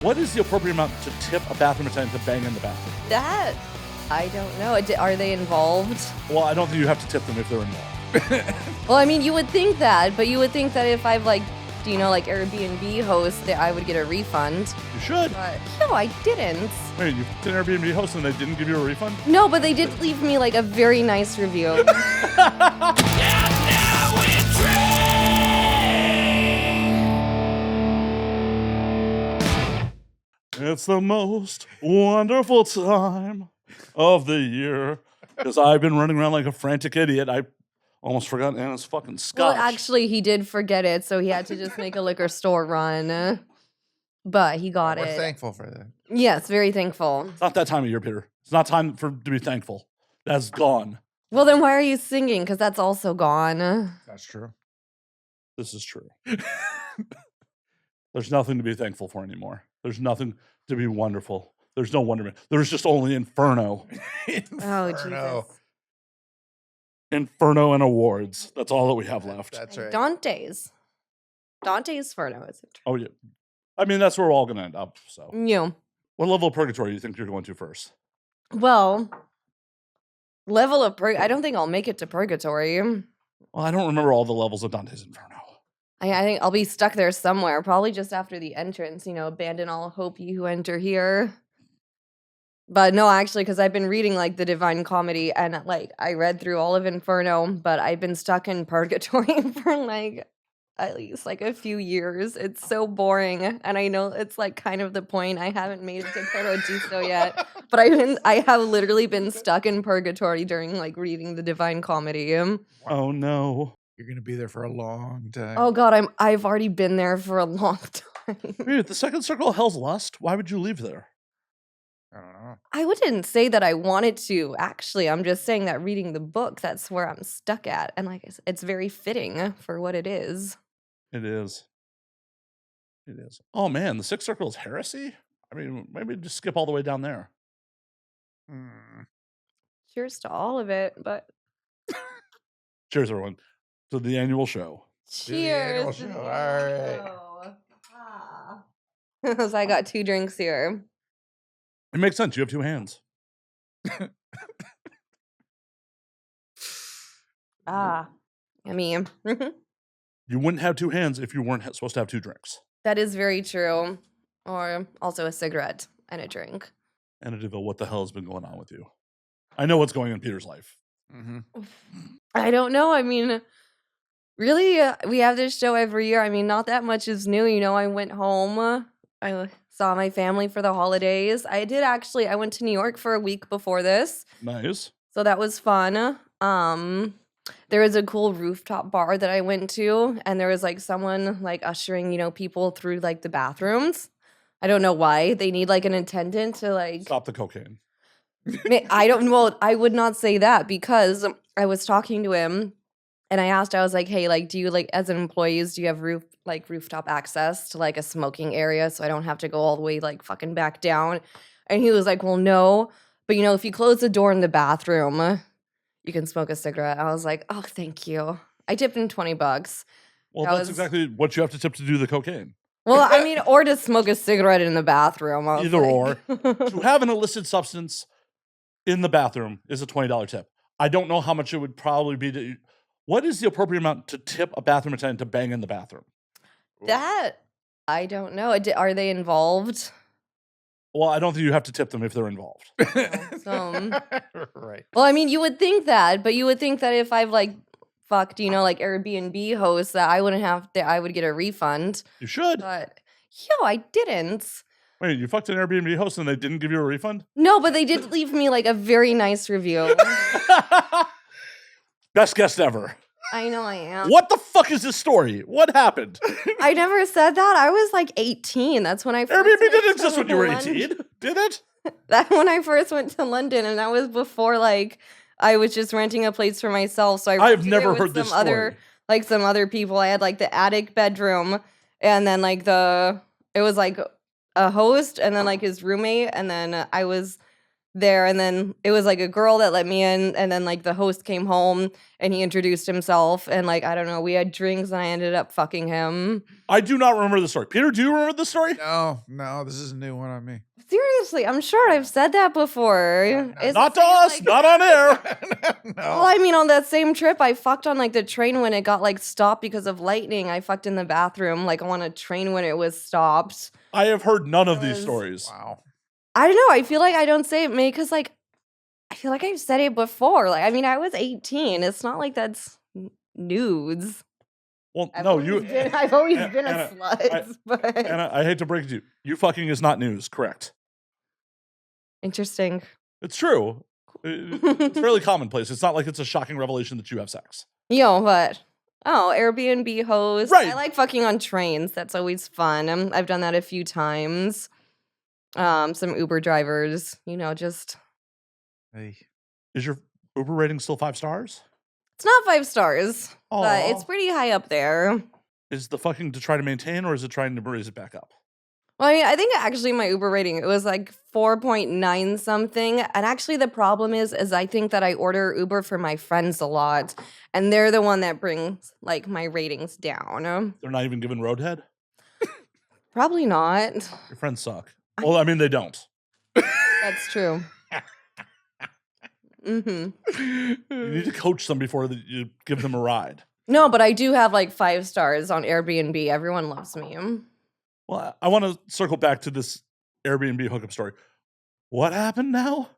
What is the appropriate amount to tip a bathroom attendant to bang in the bathroom? That, I don't know. Are they involved? Well, I don't think you have to tip them if they're involved. Well, I mean, you would think that, but you would think that if I've like Airbnb host, that I would get a refund. You should. But no, I didn't. Wait, you did an Airbnb host and they didn't give you a refund? No, but they did leave me like a very nice review. It's the most wonderful time of the year. Because I've been running around like a frantic idiot. I almost forgot Anna's fucking scotch. Well, actually, he did forget it, so he had to just make a liquor store run. But he got We're it. thankful for that. Yes, very thankful. It's not that time of year, Peter. It's not time to be thankful. That's gone. Well, then why are you singing? Because that's also gone. That's true. This is true. There's nothing to be thankful for anymore. There's nothing to be wonderful. There's no wonderment. There's just only Inferno. Oh, Jesus. Inferno and awards. That's all that we have left. That's right. Dante's Inferno, is it? Oh, yeah. I mean, that's where we're all going to end up. So, Yeah. what level of purgatory do you think you're going to first? Well, I don't think I'll make it to purgatory. Well, I don't remember all the levels of Dante's Inferno. I think I'll be stuck there somewhere, probably just after the entrance, abandon all hope ye who enter here. But no, actually, because I've been reading like the Divine Comedy and like I read through all of Inferno, but I've been stuck in purgatory for like at least like a few years. It's so boring. And I know it's like kind of the point. I haven't made it to Paradiso yet, but I have literally been stuck in purgatory during like reading the Divine Comedy. Oh, no. You're going to be there for a long time. Oh God, I've already been there for a long time. Wait, the second circle of Hell's Lust? Why would you leave there? I don't know. I wouldn't say that I wanted to, actually. I'm just saying that reading the book, that's where I'm stuck at. And like I said, it's very fitting for what it is. It is. It is. Oh, man, the sixth circle is heresy? I mean, maybe just skip all the way down there. Cheers to all of it, but Cheers, everyone, to the annual show. cheers. annual to show, the all annual show. So I got 2 drinks here. It makes sense. You have 2 hands. I mean, You wouldn't have 2 hands if you weren't supposed to have 2 drinks. that is very true. Or also a cigarette and a drink. Anna DeVille, what the hell has been going on with you? I know what's going on in Peter's life. I don't know. I mean, really, we have this show every year. I mean, not that much is new. I went home. I saw my family for the holidays. I went to New York for a week before this. Nice. So that was fun. There was a cool rooftop bar that I went to, and there was like someone like ushering, people through like the bathrooms. I don't know why they need like an attendant to like Stop the cocaine. I would not say that because I was talking to him and I was like, hey, like, do you like as an employees, do you have rooftop access to like a smoking area so I don't have to go all the way like fucking back down? And he was like, well, no, but if you close the door in the bathroom, you can smoke a cigarette. I was like, oh, thank you. I tipped him $20. Well, That that's was- exactly what you have to tip to do the cocaine. Well, I mean, or to smoke a cigarette in the bathroom. I was Either like- To have an illicit substance in the bathroom is a $20 tip. I don't know how much it would probably be. What is the appropriate amount to tip a bathroom attendant to bang in the bathroom? That, I don't know. Are they involved? Well, I don't think you have to tip them if they're involved. Right. Well, I mean, you would think that, but you would think that if I've like fucked, Airbnb hosts, that I wouldn't have I would get a refund. You should. But I didn't. Wait, you fucked an Airbnb host and they didn't give you a refund? No, but they did leave me like a very nice review. Best guest ever. I know I am. What the fuck is this story? What happened? I never said that. I was like 18. That's when I first Airbnb went didn't to exist when you were London. 18, did it? That when I first went to London, and that was before like I was just renting a place for myself. So I have rented it never with heard this some story. some other people. I had like the attic bedroom, and then like it was like a host, and then like his roommate, and then I was there, and then it was like a girl that let me in, and then like the host came home and he introduced himself, and like I don't know, we had drinks and I ended up fucking him. I do not remember the story. Peter, do you remember the story? No, this is a new one on me. Seriously, I'm sure I've said that before. It's Not the to same, us, like- not on air. Well, I mean, on that same trip, I fucked on like the train when it got like stopped because of lightning. I fucked in the bathroom like on a train when it was stopped. I have heard none of these Because- stories. Wow. I don't know. I feel like I don't say it maybe because like I feel like I've said it before. Like I mean, I was 18. It's not like that's nudes. Well, I've no, always you. been, I've always Anna- been a Anna, slut. But And I hate to break it to you. You fucking is not news, correct? interesting. It's true. It's fairly commonplace. It's not like it's a shocking revelation that you have sex. But Airbnb host. Right. I like fucking on trains. That's always fun. I've done that a few times. Some Uber drivers, just Hey. Is your Uber rating still 5 stars? it's not 5 stars, but it's Aw. pretty high up there. Is the fucking to try to maintain, or is it trying to raise it back up? Well, I mean, I think actually my Uber rating, it was like 4.9 something. And actually the problem is I think that I order Uber for my friends a lot. And they're the one that brings like my ratings down. They're not even given roadhead? Probably not. Your friends suck. Well, I mean, they don't. That's true. You need to coach them before you give them a ride. No, but I do have like 5 stars on Airbnb. Everyone loves me. Well, I want to circle back to this Airbnb hookup story. What happened now?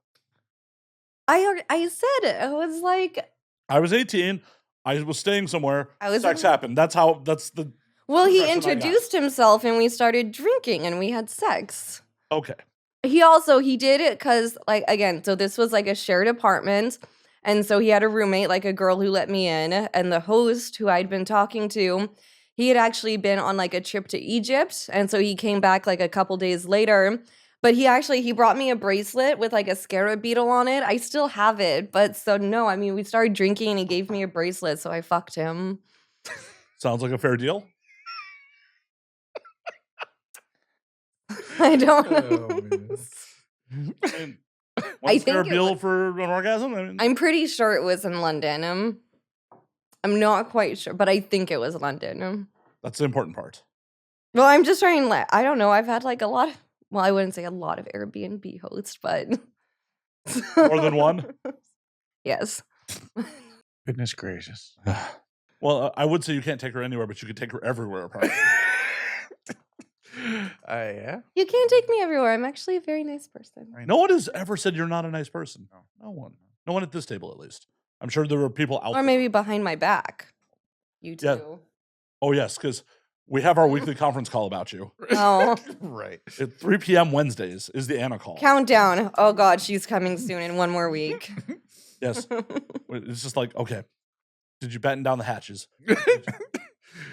I said it. I was like, I was 18. I was staying somewhere. I was Sex in- happened. That's the well, he impression I got. introduced himself and we started drinking and we had sex. okay. He did it because, like, again, so this was like a shared apartment. And so he had a roommate, like a girl who let me in. And the host who I'd been talking to, he had actually been on like a trip to Egypt. And so he came back like a couple days later. But he brought me a bracelet with like a scarab beetle on it. I still have it. But so no, I mean, we started drinking and he gave me a bracelet. So I fucked him. Sounds like a fair deal. I don't know. Oh, man. And I what's their think it deal was- for an orgasm? I mean, I'm pretty sure it was in London. I'm not quite sure, but I think it was London. that's the important part. Well, I'm just trying to, I don't know. I've had like a lot of, well, I wouldn't say a lot of Airbnb hosts, but. More than one? Yes. Goodness gracious. Well, I would say you can't take her anywhere, but you could take her everywhere. Apparently. Yeah. You can't take me everywhere. I'm actually a very nice person. No one has ever said you're not a nice person. No. No one. No one at this table, at least. I'm sure there were people out Or there. maybe behind my back. You too. Yeah. Oh, yes, because we have our weekly conference call about you. Oh. Right. At 3 p.m. Wednesdays is the Anna call. Countdown. Oh, God, she's coming soon in one more week. Yes. It's just like, okay, did you batten down the hatches?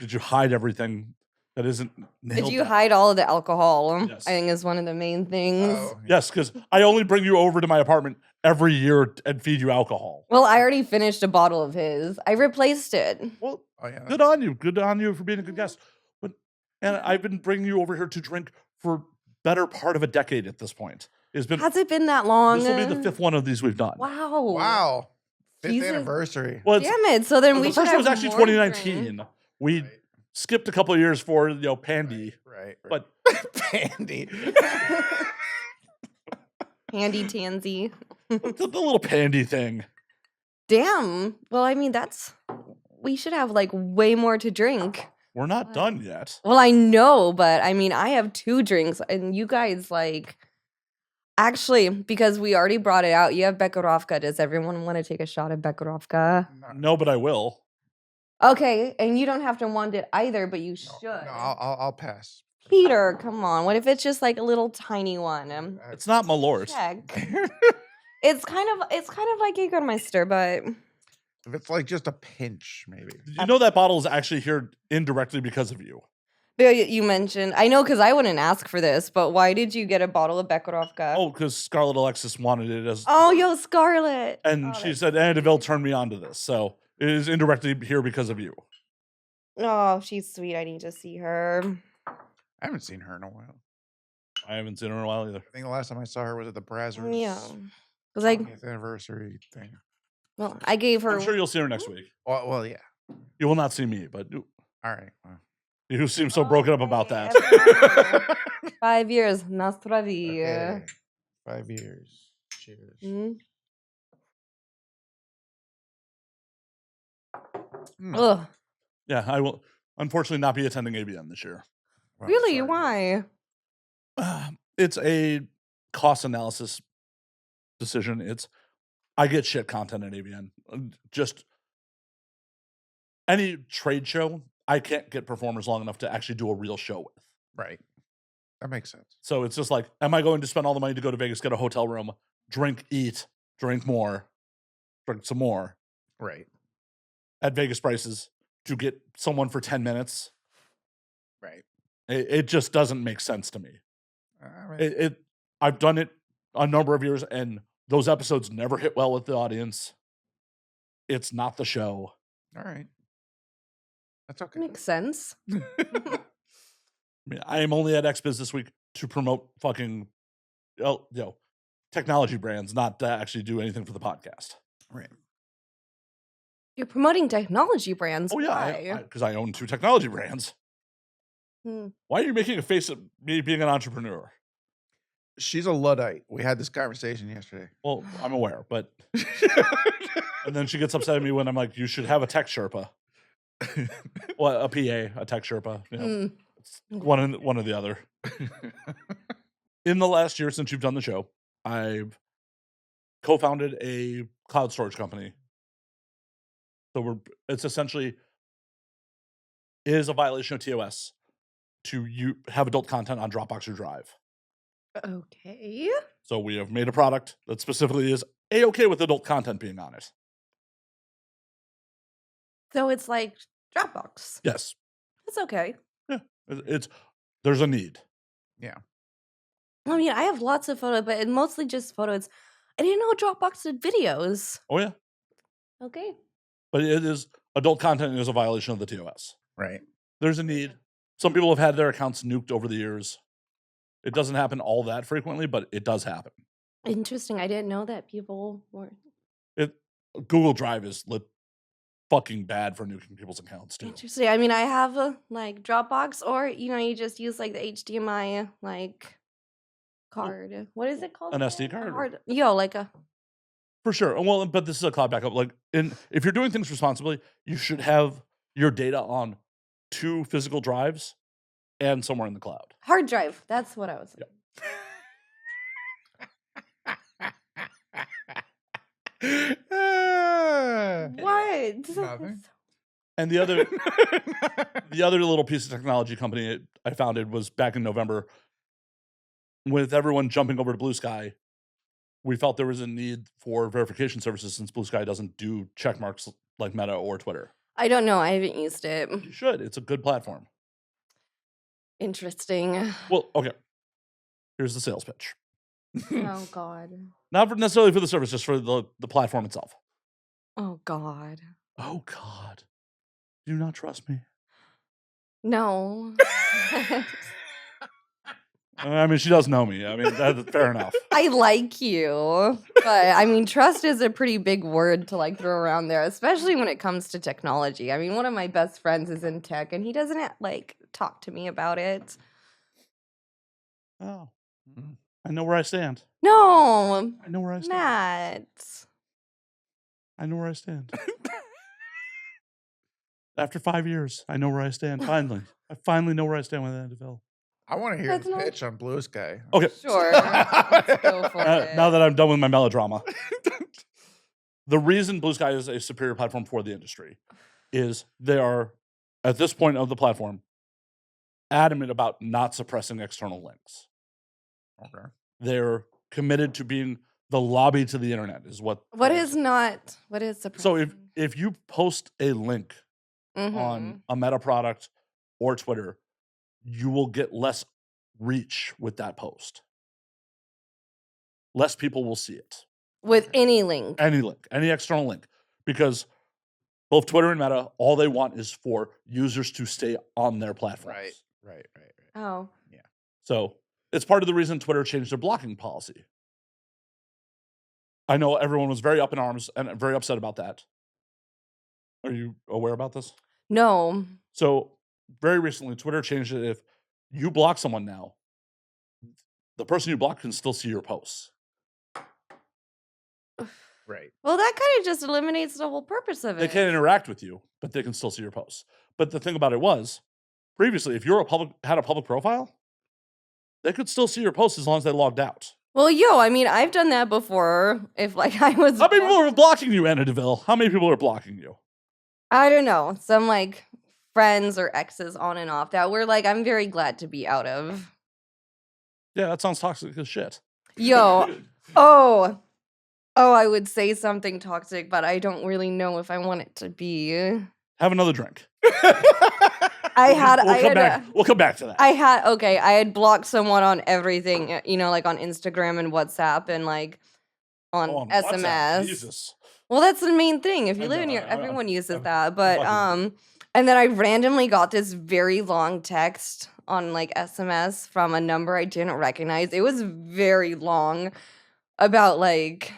Did you hide everything that isn't nailed Did you down? hide all of the alcohol? Yes. I think is one of the main things. Oh, Yes, because I only bring you over to my apartment every year and feed you alcohol. Well, I already finished a bottle of his. I replaced it. Well, Oh, yeah. good on you. Good on you for being a good guest. But and I've been bringing you over here to drink for better part of a decade at this point. It's been Has it been that long? this will be the 5th one of these we've done. Wow. Wow. 5th Jesus. anniversary. Well, it's, Damn it. So then the we should first one was have actually more 2019. drink. We Right. skipped a couple of years for Pandy, Right. but Pandy. Handy tansy. the little Pandy thing. Damn. Well, I mean, we should have like way more to drink. We're not Wow. done yet. Well, I know, but I mean, I have 2 drinks and you guys actually, because we already brought it out, you have Bekarovka. Does everyone want to take a shot of Bekarovka? No, but I will. Okay, and you don't have to want it either, but you should. No, I'll pass. Peter, come on. What if it's just like a little tiny one? It's not Malort. Check. It's kind of like Jägermeister, but If it's like just a pinch, maybe. You know that bottle is actually here indirectly because of you. you mentioned, I know because I wouldn't ask for this, but why did you get a bottle of Bekarovka? Oh, because Scarlett Alexis wanted it as, Oh, yo, Scarlett. and Oh, she that's- said Anna DeVille turned me on to this, so it is indirectly here because of you. Oh, she's sweet. I need to see her. I haven't seen her in a while. I haven't seen her in a while either. I think the last time I saw her was at the Brazzers Yeah. Because I 20th anniversary thing. I gave her I'm sure you'll see her next week. Well, yeah. You will not see me, but All right. Well, you seem so broken up about that. everyone. 5 years, nostra vida. okay. 5 years. Cheers. Mm. Mm. Ugh. Yeah, I will unfortunately not be attending ABN this year. Well, Really? sorry. Why? It's a cost analysis decision. I get shit content at ABN. Just any trade show, I can't get performers long enough to actually do a real show with. Right. That makes sense. So it's just like, am I going to spend all the money to go to Vegas, get a hotel room, drink, eat, drink more, drink some more Right. at Vegas prices to get someone for 10 minutes? Right. It just doesn't make sense to me. I mean, I've done it a number of years, and those episodes never hit well with the audience. It's not the show. all right. That's okay. Makes sense. I mean, I am only at XBiz this week to promote fucking technology brands, not to actually do anything for the podcast. Right. You're promoting technology brands. Oh yeah, Why? because I own 2 technology brands. Hmm. Why are you making a face at me being an entrepreneur? She's a Luddite. We had this conversation yesterday. Well, I'm aware, but and then she gets upset at me when I'm like, you should have a tech Sherpa. Well, a PA, a tech Sherpa. You know, Mm. it's one or the other. In the last year since you've done the show, I've co-founded a cloud storage company. So it's essentially is a violation of TOS to have adult content on Dropbox or Drive. Okay. So we have made a product that specifically is A-okay with adult content being on it. So it's like Dropbox. Yes. That's okay. There's a need. Yeah. I mean, I have lots of photos, but mostly just photos. I didn't know Dropbox did videos. Oh yeah. Okay. But it is adult content is a violation of the TOS. Right. There's a need. Some people have had their accounts nuked over the years. It doesn't happen all that frequently, but it does happen. Interesting. I didn't know that people were Google Drive is fucking bad for nuking people's accounts too. interesting. I mean, I have a like Dropbox, or you just use like the HDMI card. What is it called? An again? SD card? Like a. For sure. Well, but this is a cloud backup. If you're doing things responsibly, you should have your data on 2 physical drives and somewhere in the cloud. Hard drive. That's what I was saying. What? Nothing. And the other little piece of technology company I founded was back in November. With everyone jumping over to Blue Sky, we felt there was a need for verification services since Blue Sky doesn't do check marks like Meta or Twitter. I don't know. I haven't used it. You should. It's a good platform. Interesting. Well, okay. Here's the sales pitch. Oh God. Not necessarily for the service, just for the platform itself. Oh God. Oh, God. Do you not trust me? No. I mean, she does know me. I mean, that's fair enough. I like you, but I mean, trust is a pretty big word to throw around there, especially when it comes to technology. I mean, one of my best friends is in tech, and he doesn't talk to me about it. Oh, I know where I stand. No, I know where I stand. Matt. I know where I stand. After 5 years, I know where I stand. Finally, I finally know where I stand with NFL. I want to hear That's the not- pitch on Blue Sky. Okay. Sure. Let's go for it. Now that I'm done with my melodrama, the reason Blue Sky is a superior platform for the industry is they are, at this point of the platform, adamant about not suppressing external links. Okay. They're committed to being the lobby to the internet is what is the So if you post a link Mm-hmm. on a Meta product or Twitter, you will get less reach with that post. Less people will see it. with any link. Any link, any external link, because both Twitter and Meta, all they want is for users to stay on their platforms. Right. Oh. So It's part of the reason Twitter changed their blocking policy. I know everyone was very up in arms and very upset about that. Are you aware about this? No. So very recently, Twitter changed it. If you block someone now, the person you block can still see your posts. Right. Well, that kind of just eliminates the whole purpose of it. They can't interact with you, but they can still see your posts. But the thing about it was, previously, if you're had a public profile, they could still see your posts as long as they logged out. Well, I mean, I've done that before. If like I was, How many people are blocking you, Anna DeVille? How many people are blocking you? I don't know, some like friends or exes on and off that we're like, I'm very glad to be out of. Yeah, that sounds toxic as shit. Oh, I would say something toxic, but I don't really know if I want it to be. Have another drink. We'll come back to that. I had blocked someone on everything, like on Instagram and WhatsApp and like on SMS. WhatsApp, Jesus. Well, that's the main thing. If you live in everyone uses that. But and then I randomly got this very long text on like SMS from a number I didn't recognize. It was very long about like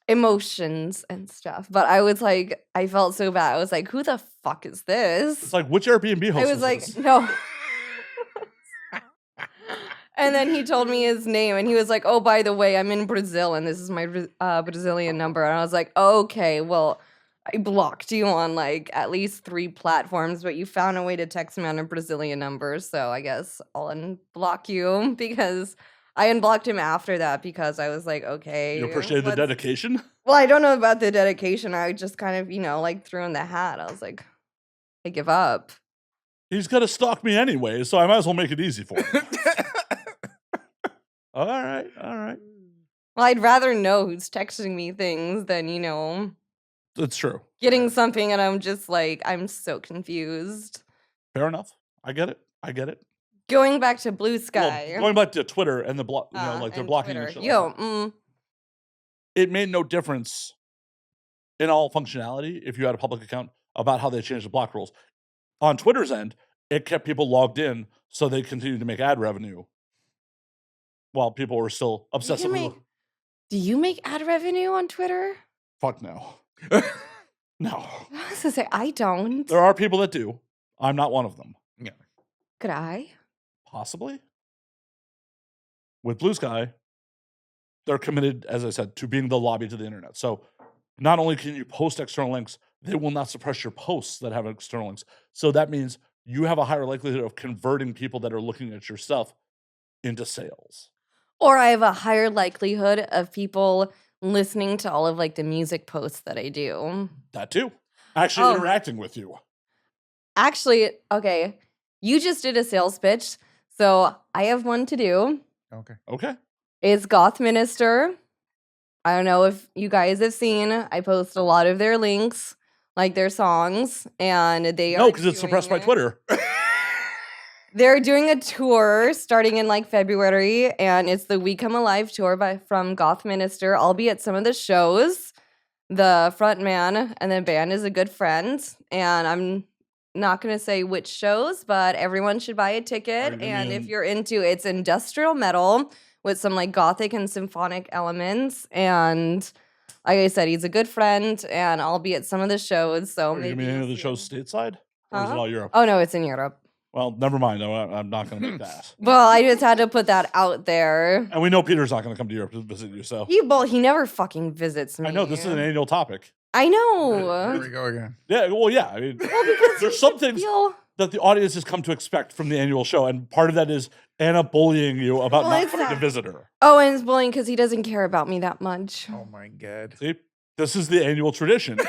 emotions and stuff. But I was like, I felt so bad. I was like, who the fuck is this? It's like, which Airbnb host I was like, this? no. And then he told me his name, and he was like, oh, by the way, I'm in Brazil, and this is my Brazilian number. And I was like, okay, well, I blocked you on like at least 3 platforms, but you found a way to text me on a Brazilian number, so I guess I'll unblock you, because I unblocked him after that because I was like, okay. You appreciate the dedication? Well, I don't know about the dedication. I just kind of, like threw in the hat. I was like, I give up. He's going to stalk me anyway, so I might as well make it easy for him. All right. Well, I'd rather know who's texting me things than, That's true. getting something and I'm just like, I'm so confused. Fair enough. I get it. Going back to Blue Sky. Well, going back to Twitter and the block, they're blocking Twitter. and shit like that. It made no difference in all functionality if you had a public account about how they changed the block rules. On Twitter's end, it kept people logged in so they continued to make ad revenue while people were still obsessively. Do you make ad revenue on Twitter? Fuck no. No. I was gonna say, I don't. There are people that do. I'm not one of them. Yeah. Could I? Possibly. With Blue Sky, they're committed, as I said, to being the lobby to the internet. So not only can you post external links, they will not suppress your posts that have external links. So that means you have a higher likelihood of converting people that are looking at your stuff into sales. Or I have a higher likelihood of people listening to all of like the music posts that I do. That too. Actually interacting with you. Actually, okay. You just did a sales pitch, so I have one to do. Okay. It's Goth Minister. I don't know if you guys have seen. I post a lot of their links, like their songs, and they No, because it's suppressed by Twitter. They're doing a tour starting in like February, and it's the We Come Alive tour from Goth Minister. I'll be at some of the shows. The front man and the band is a good friend, and I'm not going to say which shows, but everyone should buy a ticket. And if you're into it's industrial metal with some like gothic and symphonic elements, and like I said, he's a good friend, and I'll be at some of the shows. So Are you mean any of the shows stateside? Or is it all Europe? Oh no, it's in Europe. Well, never mind. I'm not going to make that. Well, I just had to put that out there. And we know Peter's not going to come to Europe to visit you, so. He never fucking visits me. I know, this is an annual topic. I know. Here we go again. Yeah, well, yeah. I mean, there's some things that the audience has come to expect from the annual show, and part of that is Anna bullying you about not coming to visit her. Oh, and it's bullying because he doesn't care about me that much. Oh my God. See, this is the annual tradition.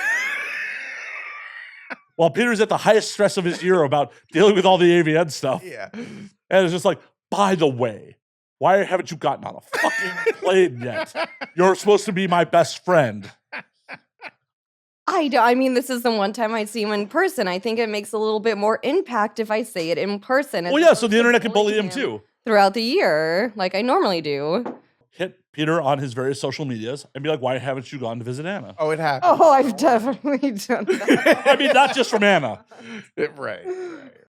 While Peter's at the highest stress of his year about dealing with all the AVN stuff. Yeah. And it's just like, by the way, why haven't you gotten on a fucking plane yet? You're supposed to be my best friend. I mean, this is the one time I see him in person. I think it makes a little bit more impact if I say it in person. Well, yeah, so the internet can bully him too. Throughout the year, like I normally do. Hit Peter on his various social medias and be like, why haven't you gone to visit Anna? Oh, it happened. Oh, I've definitely done that. I mean, not just from Anna. Right.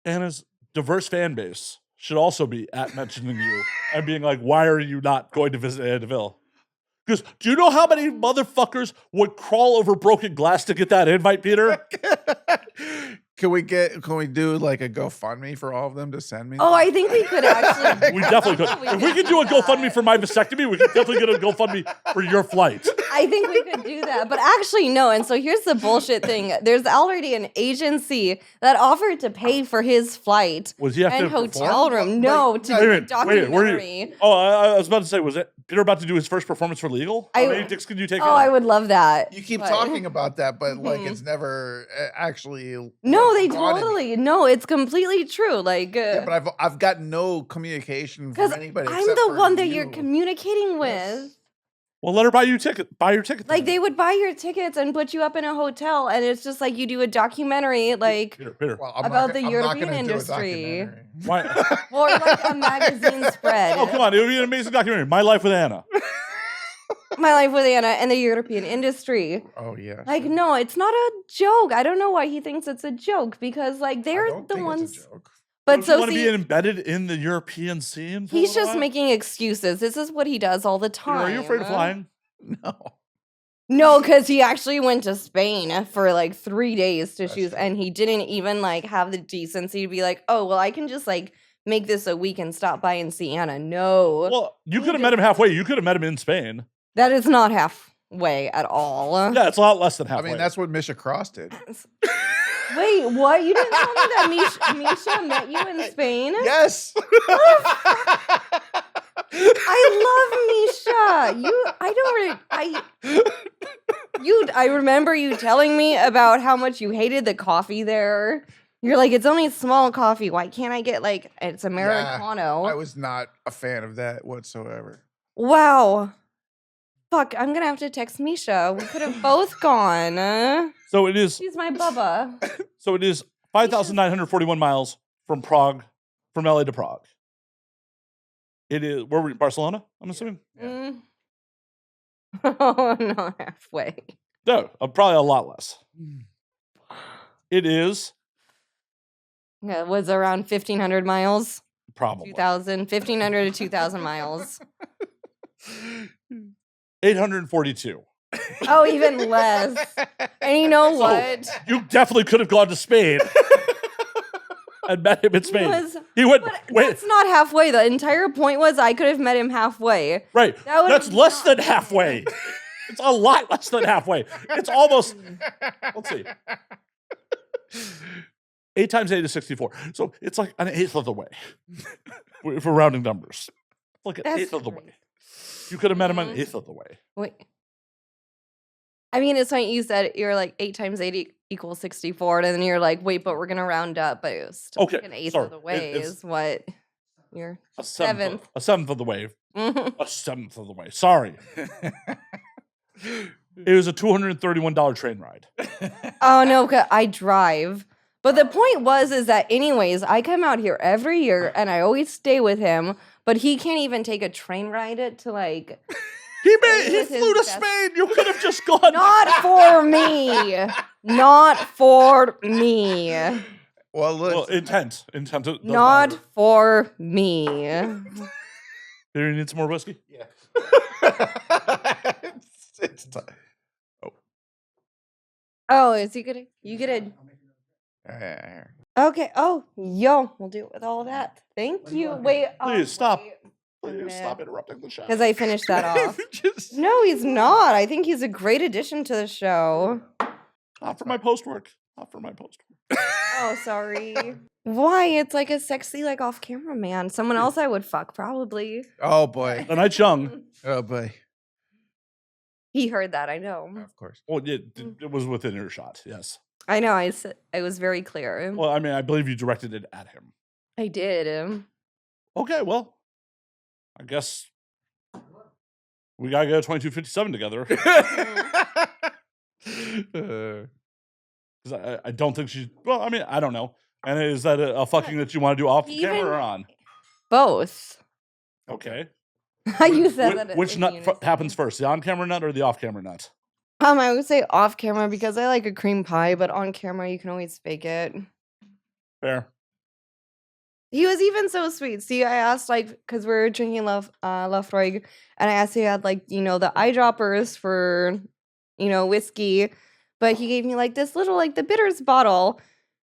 Anna's diverse fan base should also be at mentioning you and being like, why are you not going to visit Anna Deville? Because do you know how many motherfuckers would crawl over broken glass to get that invite, Peter? Can we do like a GoFundMe for all of them to send me? Oh, I think we could actually. We definitely could. If we could do a GoFundMe for my vasectomy, we could definitely get a GoFundMe for your flight. I think we could do that. But actually, no. And so here's the bullshit thing. There's already an agency that offered to pay for his flight Was he have and to hotel perform? room. No, to do a documentary. Where are you? Oh, I was about to say, was it Peter about to do his first performance for legal? How many dicks can you take Oh, on? I would love that. You keep but- talking about that, but like it's never actually. No, they gone any- totally. No, it's completely true. Like, Yeah, but I've got no communication from because anybody. I'm except the for one that you. you're communicating with. Well, let her buy your ticket. Like, they would buy your tickets and put you up in a hotel, and it's just like you do a documentary, like, Peter. Well, I'm about not the I'm not European gonna do a industry. documentary. Why? or like a magazine spread. Oh, come on. It would be an amazing documentary. My Life with Anna. My Life with Anna and the European industry. Oh yeah. Like, no, it's not a joke. I don't know why he thinks it's a joke because, like, I they're don't the think ones. It's a joke. But Don't so you want to see, be embedded in the European scene? for a he's little just while? making excuses. This is what he does all the Peter, time. are you afraid of flying? No. No, because he actually went to Spain for like 3 days to That's choose, true. and he didn't even like have the decency to be like, oh, well, I can just like make this a week and stop by and see Anna. No, Well, you could have met him halfway. You could have met him in Spain. that is not halfway at all. Yeah, it's a lot less than I halfway. mean, that's what Misha Cross did. Wait, what? You didn't tell me that Misha met you in Spain? Yes. I love Misha. I remember you telling me about how much you hated the coffee there. You're like, it's only small coffee. Why can't I get like it's Americano? I was not a fan of that whatsoever. Wow. Fuck, I'm gonna have to text Misha. We could have both gone. so it is. She's my bubba. So it is 5,941 miles from Prague, from LA to Prague. It is. Where were we? Barcelona? I'm assuming. Mm. Oh, not halfway. No, probably a lot less. It is Yeah, it was around 1,500 miles. probably 1,500 to 2,000 miles. 842. Oh, even less. And you know what? You definitely could have gone to Spain and met him in Spain. He went. But Wait, that's not halfway. The entire point was I could have met him halfway. right? that would That's less not- than halfway. It's a lot less than halfway. It's almost. Let's see. 8 times 8 is 64. So it's like an eighth of the way. If we're rounding numbers. It's like an That's eighth of the right. way. You could have met him an Mhm. eighth of the way. Wait. I mean, it's funny you said you're like 8 times 8 equals 64, and then you're like, wait, but we're gonna round up, but it was still Okay, like an eighth sorry. of the way It's- is what you're. A seventh. Seventh. A seventh of the way. Mhm. A seventh of the way. Sorry. It was a $231 train ride. Oh no, 'cause I drive. But the point is that anyways, I come out here every year and I always stay with him, but he can't even take a train ride to like He with flew to his best- Spain. You could have just gone. not for me. Not for me. Well, look. Well, intent. Intent. does Not matter. for me. Do you need some more whiskey? Yeah. it's time. Oh, is he gonna you get a okay. Oh, yo, we'll do it with all that. Thank you. Wait, Please, stop. Please stop interrupting the show. Because I finished that off. Just- No, he's not. I think he's a great addition to the show. Not for my post work. Not for my post work. Oh, sorry. Why? It's like a sexy, like off camera man. Someone else I would fuck, probably. Oh boy. And I chung. Oh boy. He heard that, I know. Of course. Well, it was within earshot. Yes. I know, I was very clear. Well, I mean, I believe you directed it at him. I did. Okay, well, I guess we gotta go 2257 together. Because I don't think she's. Well, I mean, I don't know. And is that a fucking that you want to do off Even- camera or on? Both. Okay. You said that. Which in nut unison. happens first, the on camera nut or the off camera nut? I would say off camera because I like a cream pie, but on camera you can always fake it. Fair. He was even so sweet. See, I asked like because we were drinking Lafroig, and I asked if he had like the eyedroppers for whiskey, but he gave me like this little like the bitters bottle,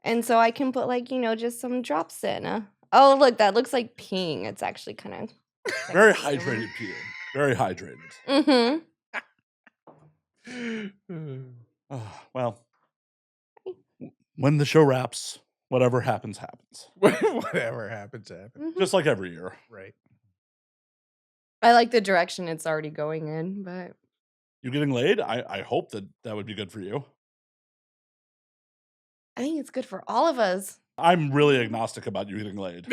and so I can put like just some drops in. Oh look, that looks like peeing. It's actually kind of Very hydrated, Peter. Very hydrated. Mm-hmm. Well, when the show wraps, whatever happens, happens. Whatever happens, happens. Just like every year. Right. I like the direction it's already going in, but You getting laid? I hope that would be good for you. I think it's good for all of us. I'm really agnostic about you getting laid.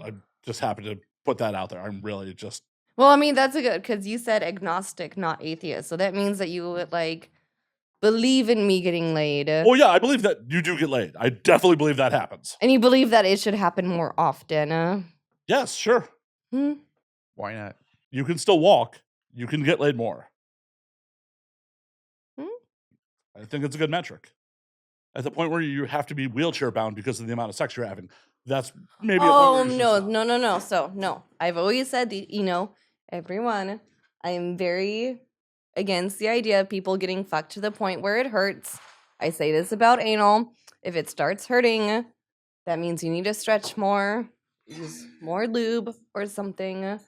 I just happen to put that out there. I'm really just... Well, I mean, that's a good, because you said agnostic, not atheist. So that means that you would, like, believe in me getting laid. Oh, yeah, I believe that you do get laid. I definitely believe that happens. And you believe that it should happen more often. Yes, sure. Why not? You can still walk. You can get laid more. I think it's a good metric. At the point where you have to be wheelchair bound because of the amount of sex you're having, that's maybe. Oh, no. So, no. I've always said, everyone, I am very against the idea of people getting fucked to the point where it hurts. I say this about anal. If it starts hurting, that means you need to stretch more, use more lube or something.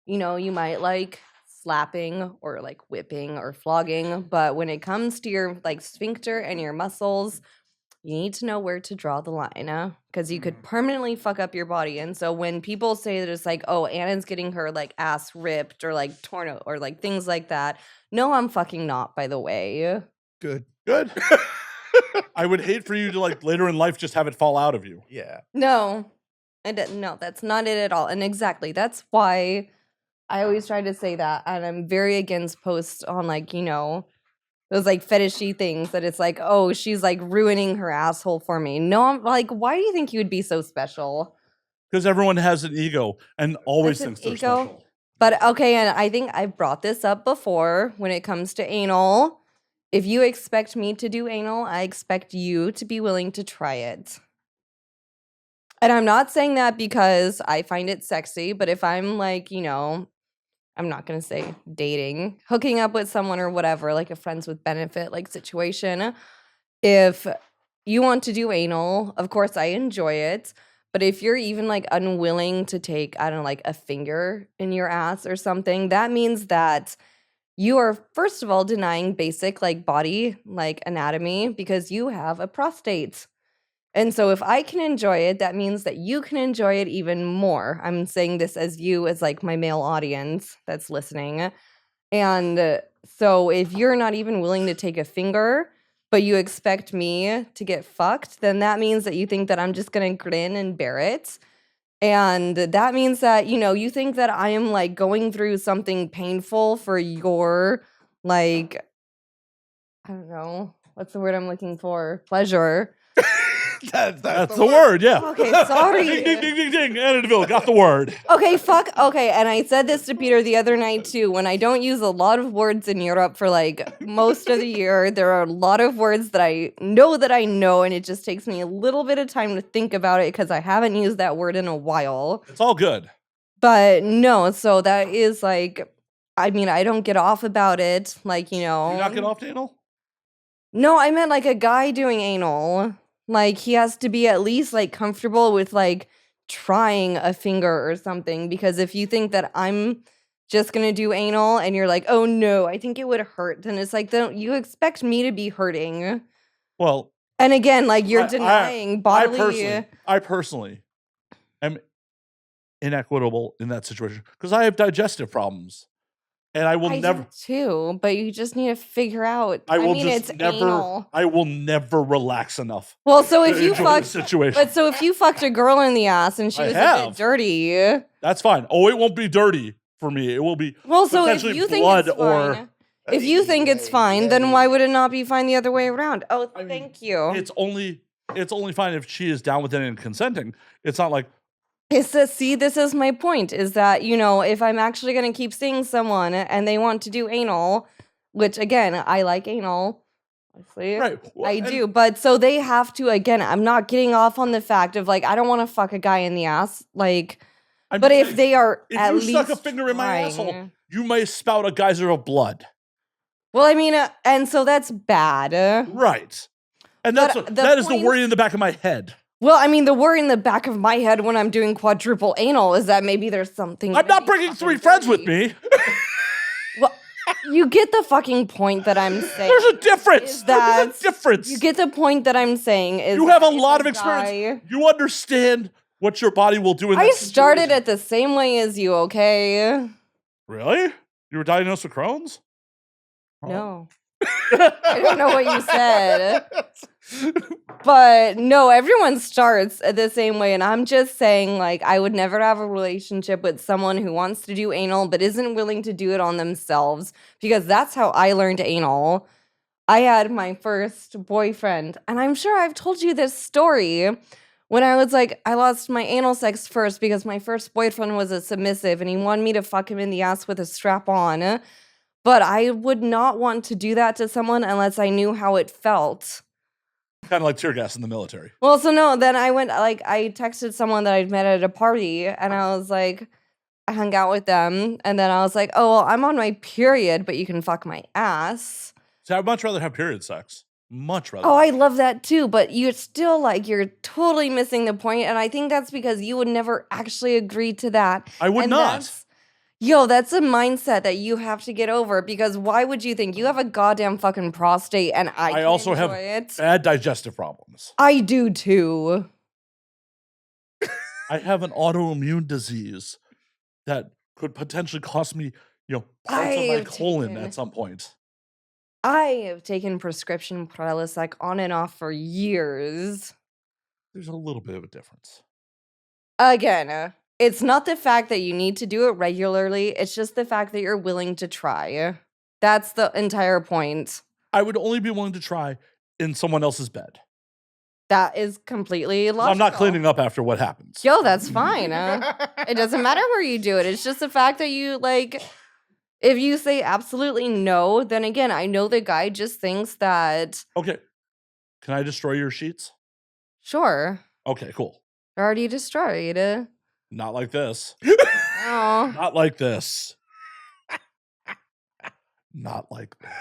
You might like slapping or like whipping or flogging, but when it comes to your like sphincter and your muscles, you need to know where to draw the line, because you could permanently fuck up your body. And so when people say that it's like, oh, Anna's getting her like ass ripped or like torn or like things like that, no, I'm fucking not, by the way. Good. I would hate for you to like later in life just have it fall out of you. Yeah. No, no, that's not it at all. And exactly, that's why I always try to say that. And I'm very against posts on like, those like fetishy things that it's like, oh, she's like ruining her asshole for me. No, I'm like, why do you think you would be so special? Because everyone has an ego and always That's an thinks they're ego? special. But okay, and I think I've brought this up before when it comes to anal. If you expect me to do anal, I expect you to be willing to try it. And I'm not saying that because I find it sexy, but if I'm like, I'm not going to say dating, hooking up with someone or whatever, like a friends with benefit like situation. If you want to do anal, of course I enjoy it. But if you're even like unwilling to take, I don't know, like a finger in your ass or something, that means that you are, first of all, denying basic like body, like anatomy, because you have a prostate. And so if I can enjoy it, that means that you can enjoy it even more. I'm saying this as you, as like my male audience that's listening. And so if you're not even willing to take a finger, but you expect me to get fucked, then that means that you think that I'm just going to grin and bear it. And that means that, you think that I am like going through something painful for your, like, I don't know, what's the word I'm looking for? Pleasure. That's the word, yeah. Okay, sorry. Ding, ding, ding, ding, ding. Annabelle got the word. Okay, fuck. Okay, and I said this to Peter the other night too. When I don't use a lot of words in Europe for like most of the year, there are a lot of words that I know, and it just takes me a little bit of time to think about it because I haven't used that word in a while. It's all good. But no, so that is like, I mean, I don't get off about it. Like, Do you not get off to anal? No, I meant like a guy doing anal. Like, he has to be at least, like, comfortable with, like, trying a finger or something. Because if you think that I'm just gonna do anal and you're like, oh, no, I think it would hurt, then it's like, you expect me to be hurting. Well... And again, like, you're denying bodily... I personally am inequitable in that situation. Because I have digestive problems. And I will never... do too, but you just need to figure out... I will never relax enough. Well, so if you fucked... situation. But so if you fucked a girl in the ass and she was a bit dirty... That's fine. Oh, it won't be dirty for me. It will be potentially blood or... If you think it's fine, then why would it not be fine the other way around? Oh, thank you. It's only fine if she is down with it and consenting. It's not like... See, this is my point, is that, if I'm actually going to keep seeing someone and they want to do anal, which, again, I like anal, Honestly. Right. Well, I do. But so they have to, again, I'm not getting off on the fact of like, I don't want to fuck a guy in the ass. Like, I'm but just if saying, they are if at you least stuck a finger in my asshole, trying. you may spout a geyser of blood. Well, I mean, and so that's bad. Right. And But that is the point- worry in the back of my head. Well, I mean, the worry in the back of my head when I'm doing quadruple anal is that maybe there's something. I'm not bringing 3 friends with me. Well, you get the fucking point that I'm saying. There's a difference. Is that There's a difference. You get the point that I'm saying is You have a that if lot of experience. You understand what your body will do in that I started situation. it the same way as you, okay? Really? You were diagnosed with Crohn's? No. I don't know what you said. But no, everyone starts the same way. And I'm just saying, like, I would never have a relationship with someone who wants to do anal but isn't willing to do it on themselves, because that's how I learned anal. I had my first boyfriend, and I'm sure I've told you this story. When I was like, I lost my anal sex first because my first boyfriend was a submissive and he wanted me to fuck him in the ass with a strap on. But I would not want to do that to someone unless I knew how it felt. Kind of like tear gas in the military. Well, so no, then I went, like, I texted someone that I'd met at a party, and I was like, I hung out with them, and then I was like, oh, well, I'm on my period, but you can fuck my ass. So I'd much rather have period sex. Much rather. Oh, I love that too, but you're still like, you're totally missing the point, and I think that's because you would never actually agree to that. I would And not. That's a mindset that you have to get over, because why would you think you have a goddamn fucking prostate and I can also have enjoy it? bad digestive problems. I do too. I have an autoimmune disease that could potentially cost me, parts of my colon at some point. I have taken prescription Prilosec on and off for years. There's a little bit of a difference. Again, it's not the fact that you need to do it regularly. It's just the fact that you're willing to try. That's the entire point. I would only be willing to try in someone else's bed. That is completely logical. I'm not cleaning up after what happens. Yo, that's fine. It doesn't matter where you do it. It's just the fact that you, like, if you say absolutely no, then again, I know the guy just thinks that. Okay. Can I destroy your sheets? Sure. Okay, cool. They're already destroyed. Not like this. Oh. Not like this. Not like this.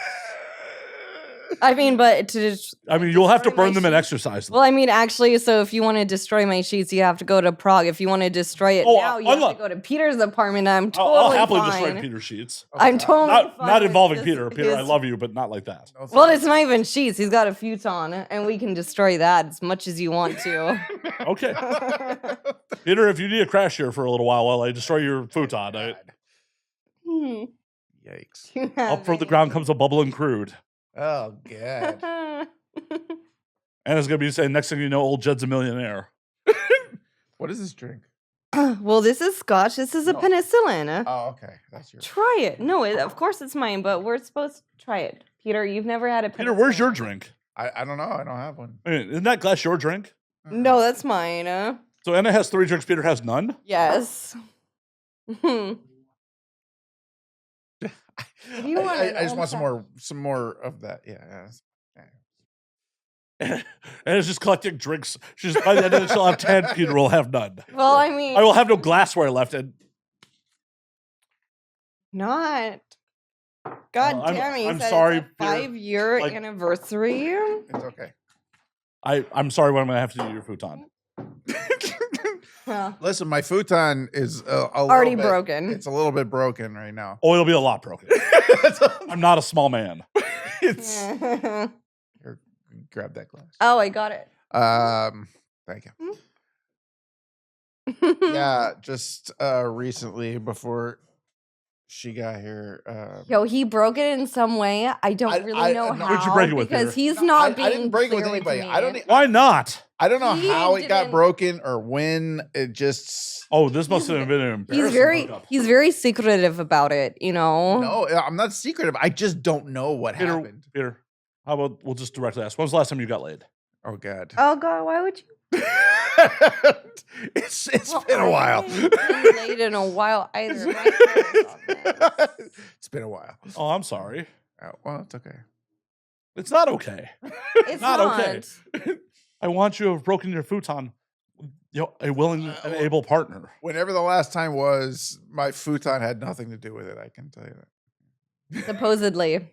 I mean, but you'll have to burn them and exercise them. Well, I mean, actually, so if you want to destroy my sheets, you have to go to Prague. If you want to destroy it now, you have to go to Peter's apartment. I'm totally I'll happily fine. destroy Peter's sheets. I'm totally fine not with involving this- Peter. Peter, I his- love you, but not like that. Well, it's not even sheets. He's got a futon, and we can destroy that as much as you want to. Okay. Peter, if you need a crash here for a little while I destroy your futon, Yikes. up from the ground comes a bubbling crude. Oh, God. And it's going to be saying, next thing you know, old Jed's a millionaire. What is this drink? Well, this is scotch. This is a penicillin. Oh, okay. That's yours. Try it. No, of course it's mine, but we're supposed to try it. Peter, you've never had a penicillin. Peter, where's your drink? I don't know. I don't have one. Isn't that glass your drink? No, that's mine. So Anna has 3 drinks, Peter has none? Yes. You want I just want some more of that. Yeah. And it's just collecting drinks. She's by the end of it, she'll have 10. Peter will have none. Well, I mean, I will have no glassware left. And not. God I'm- damn it! I'm sorry, Peter. 5-year Like- anniversary. It's okay. I'm sorry, but I'm going to have to do your futon. Huh. Listen, my futon is Already little bit- broken. It's a little bit broken right now. Oh, it'll be a lot broken. I'm not a small man. It's Here, grab that glass. Oh, I got it. Thank you. Yeah, just recently before she got here. Yo, he broke it in some way. I don't really know how. What'd you break it with, because Peter? he's not I being didn't break it with clear anybody. me. I don't. Why not? I don't know He how it got didn't- broken or when. It just. Oh, this must have been an embarrassing He's very secretive about it. You know. No, I'm not secretive. I just don't know what happened. Peter, how about we'll just directly ask. When was the last time you got laid? Oh God. Oh God, why would you? It's been a while. I haven't been laid in a while either. My phone is on this. It's been a while. Oh, I'm sorry. Oh, well, it's okay. It's not okay. It's not okay. not. I want you to have broken your futon. A willing and able partner. Whenever the last time was, my futon had nothing to do with it. I can tell you that. Supposedly.